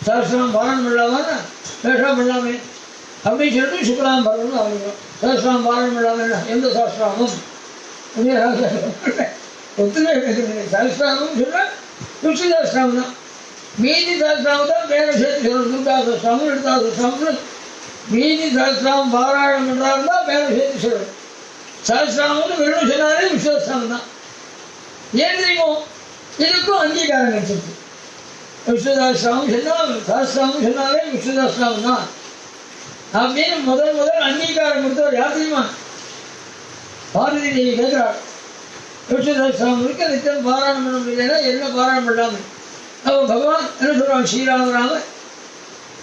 சாஸ்திரம் பாரணம் இல்லாமல் வேஷம் இல்லாமே அப்படின்னு சொல்லிட்டு சுக்கராம் பாரணம் ஆகிடும். சாஸ்திரம் பாரணம் இல்லாமல் எந்த சாஸ்திராமம் ஒத்துமே பேசுகிறேன். சாஸ்திராமம் சொல்ல விஷ்ணு சாஸ்திராமம் தான். மீதி சாஸ்திராமம் தான் வேற சேர்த்து சொல்லணும். துர்கா சாஸ்திராமம் எடுத்தா சாஸ்திராமம் மீதி சாஸ்திராமம் பாராயணம் பண்ணுறாரு தான் வேற சேர்த்து சொல்லணும். சாஸ்திராமம்னு வெறும் சொன்னாலே விஸ்வசாமம் தான். ஏன் தெரியுமோ இதுக்கும் அங்கீகாரம் கிடைச்சிருக்கு. விஷ்ணுதாஸ்ராமம் சொன்னால் சாஸ்திராமம் சொன்னாலே விஷ்ணுதாஸ்ராமம் தான் அப்படின்னு முதல் அங்கீகாரம் கொடுத்தவர் யார் தெரியுமா? பார்வதி தேவி கேட்கிறாள். விஷ்ணுதாஸ்ராமம் இருக்க நித்தியம் பாராயணம் பண்ண முடியலன்னா என்ன பாராயணம் பண்ணாமல் அவன் பகவான் என்ன சொல்றான்? ஸ்ரீராம ராம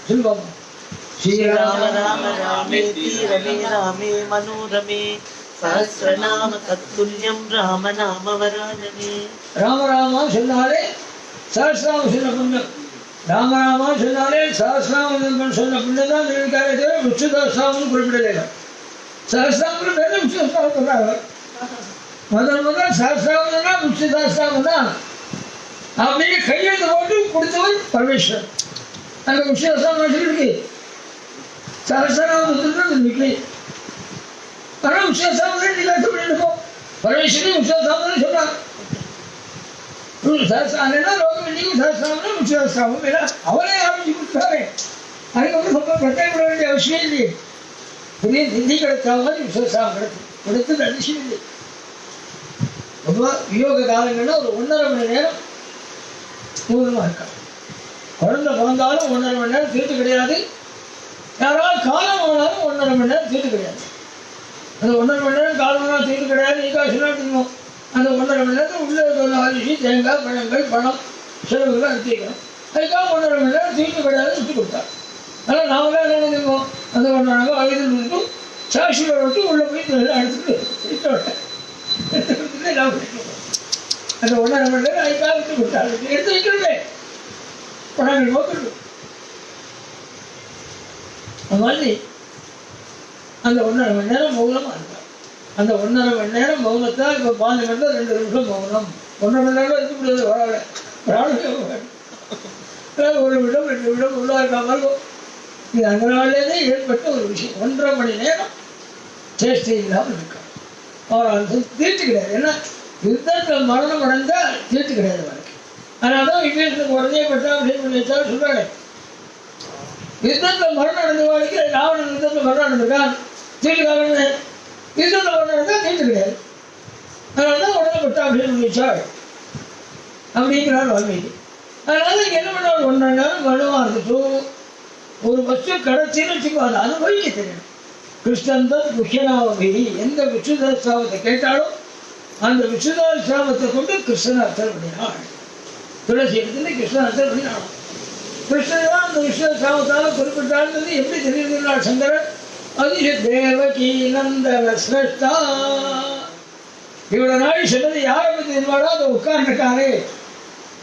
சொல்லுவாங்க. श्रीराम राम रामेति रमे रामे मनोरमे सहस्रनाम तत्तुल्यं राम नाम वरानने. ராமராமா சொன்னாலே சஹஸ்ரநாமம் சொன்ன புண்ணியம். ராமராமா சொன்னாலே சஹஸ்ரநாமம் சொன்ன புண்ணியம் தான் தெரிவிக்காரே தவிர விஷ்ணுதாஸ்ராமம் குறிப்பிடலை. சஹஸ்ரநாமம் பேர விஷ்ணுதாஸ்ராமம் சொல்றாங்க. முதல் சஹஸ்ரநாமம் தான் விஷ்ணுதாஸ்ராமம் தான் அப்படின்னு கையெழுத்து போட்டு கொடுத்தவர் பரமேஸ்வரன். அங்கே விஷ்ணுதாஸ்ராமம் சொல்லிருக்கு. சஹஸ்ரநாமத்துக்கு நிற்கலை. ஆனால் விஷ்ணுதாஸ்ராமம் நீங்க சொல்லிருக்கோம். பரமேஸ்வரன் விஷ்ணுதாஸ்ராமம் சொன்னார். லோகம் இன்னைக்கு சஹஸ்ரநாமம் விஷ்ணுதாஸ்ராமம் ஏன்னா அவரே ஆரம்பிச்சு கொடுத்தாரு. அதுக்கு வந்து ரொம்ப பிரத்யேகப்பட வேண்டிய அவசியம் இல்லையே. பெரிய நிதி கிடைச்சா மாதிரி விஸ்வசாமம் கொடுத்தது அதிசயம் இல்லை. ரொம்ப யோக காலங்கள்ல ஒரு 1.5 மணி நேரம் பூர்ணமாக இருக்காங்க. குழந்தை பிறந்தாலும் 1.5 மணி நேரம் தீர்த்து கிடையாது. யாராவது காலம் ஆனாலும் 1.5 மணி நேரம் தீர்த்து கிடையாது. அந்த 1.5 மணி நேரம் காலமாக தீர்த்து கிடையாது. நீக்காசுனா தெரியும். அந்த 1.5 மணி நேரத்தில் உள்ள அரிசி தேங்காய் பழங்கள் பணம் செலவுகள்லாம் எடுத்து வைக்கணும். அதுக்காக 1.5 மணி நேரம் தீர்த்து கிடையாது விட்டு கொடுத்தாங்க. ஆனால் நாமளாம் என்ன நினைப்போம்? அந்த 1.5 மணி நேரம் வயதில் விட்டு சாட்சியோட விட்டு உள்ளே போய் எடுத்துட்டு அந்த 1.5 மணி நேரம் அதுக்காக விட்டு கொடுத்தாங்க. எடுத்து வைக்கிறோமே பணங்கள் நோக்கிறது. அந்த மாதிரி அந்த 1.5 மணி நேரம் மௌனமாக இருக்காங்க. அந்த 1.5 மணி நேரம் மௌனத்தான் இப்போ 5 மணி நேரம் 2 நிமிஷம் மௌனம். 1.5 மணி நேரம் இருக்க முடியாது. வராது ஒரு நிமிடம் 2 நிமிடம் உள்ளா இருக்காமல் இருக்கும். இது அதனாலேயே ஏற்பட்ட ஒரு விஷயம். 1.5 மணி நேரம் சேஷ்டை இல்லாமல் இருக்காங்க. அவரால் தீர்த்து கிடையாது. ஏன்னா யுத்தத்தில் மரணம் அடைந்தால் தீர்த்து கிடையாது வரைக்கும். அதனால தான் விபீஷனுக்கு உடனே பட்டா அப்படின்னு நினைச்சாலும் சொல்றாங்க. யுத்தத்தில் மரணம் அடைந்த வாழ்க்கை ராவணன் யுத்தத்தில் மரணம் அடைந்திருக்கான். தீர்த்து காரணம் யுத்தத்தில் மரணம் அடைந்தால் தீர்த்து கிடையாது. அதனால தான் உடனே பட்டா அப்படின்னு நினைச்சாள் அப்படிங்கிறார் வால்மீகி. அதனால என்ன பண்ணால் 1 மணி நேரம் வலுவாக இருந்துட்டு ஒரு வஸ்து கடைச்சின்னு வச்சுக்கோ அதை அனுபவிக்க தெரியணும். கிருஷ்ணந்தன் முக்கியனாவகை எந்த விஷ்ணுதாஸ்ராமத்தை கேட்டாலும் அந்த விஷ்ணுதாஸ்ராமத்தை கொண்டு கிருஷ்ணன் அர்த்தம் பண்ணினாள். துளசி எடுத்துட்டு கிருஷ்ணன் அர்த்தம் பண்ணினாள். கிருஷ்ணன் தான் அந்த விஷ்ணுதாஸ்ராமத்தால் குறிப்பிட்டாள்ன்றது எப்படி தெரியுதுன்னாள் சங்கரன். அது தேவகி நந்தன சிரஷ்டா. இவ்வளவு நாள் சொன்னது யாரை பற்றி தெரியுமாடா? அதை உட்கார்ந்துருக்காரு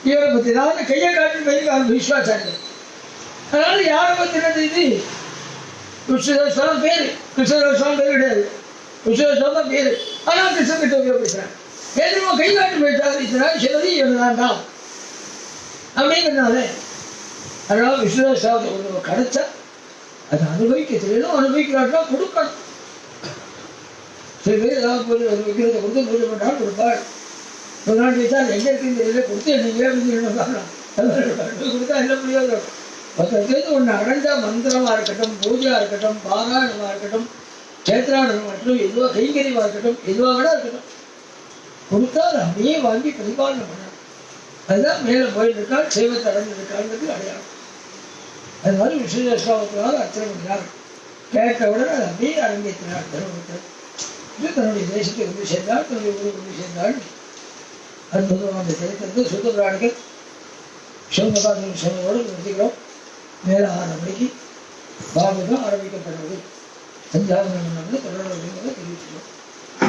இவரை பற்றி தான் கையை காட்டி வைக்கிறார் விஸ்வாச்சாரியர். அதனால யாரை பற்றினது இது? விஷ்ணுதாஸ்ராமம் பேர். கிருஷ்ணதாஸ்ராமம் பேர் கிடையாது. விஷ்ணுதாஸ்ராமம் தான் பேர். ஆனால் கிருஷ்ணன் கிட்ட உபயோகிக்கிறான். ஏதோ கை காட்டி போயிட்டாரு. இதனால் சிலது இவன் தான் அப்படிங்கிறதுனால அதனால விஷ்ணுதாஸ்ராமத்தை ஒன்று கிடைச்சா அதை அனுபவிக்க தெரியணும். அனுபவிக்கிறாட்டா கொடுக்கணும். சில பேர் ஏதாவது போய் ஒரு விக்கிரத்தை கொடுத்து பூஜை பண்ணாலும் கொடுப்பாள். ஒரு நாள் வச்சா அது எங்கே இருக்குன்னு தெரியல கொடுத்து என்னையே அப்படின்னு கொடுத்தா என்ன முடியாது. 10 பேருக்கு ஒன்று அடைஞ்சா மந்திரமாக இருக்கட்டும், பூஜையாக இருக்கட்டும், பாராயணமாக இருக்கட்டும், சேத்திராடனம் இருக்கட்டும், எதுவாக கைங்கரியமாக இருக்கட்டும், எதுவாக கூட இருக்கட்டும் கொடுத்தா அதை அப்படியே வாங்கி பரிபாலனை பண்ணணும். அதுதான் மேலே போயிட்டு இருக்காள் சேவத்தை அடைஞ்சிருக்காள்ன்றது அடையாளம். அது மாதிரி விஷ்ணுதாஸ்ராமத்தினால் அர்ச்சனை பண்ணினார். கேட்டவுடன் அதை அப்படியே அரங்கேற்றினார். தர்மபுத்திரர் இது தன்னுடைய தேசத்தை கொண்டு சேர்ந்தாள், தன்னுடைய ஊரை கொண்டு சேர்ந்தாள். அற்புதமான அந்த சரித்திரத்தை சுத்தபிராணிகள் சிவமகாதேவி சமயோடு நிறுத்திக்கிறோம். மேலே 6 மணிக்கு பாகவதம் ஆரம்பிக்கப்படுவது. சஞ்சாவனம் வந்து தொடர்பு அப்படிங்கிறத தெரிவிச்சுக்கிறோம்.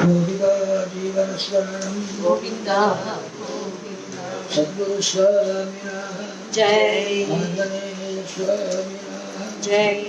கோவிதா ஜீவனஸ்வரணம் கோவிந்தா சத்குரு சுவாமினா ஜெய் ஆஞ்சநேய சுவாமினா ஜெய்.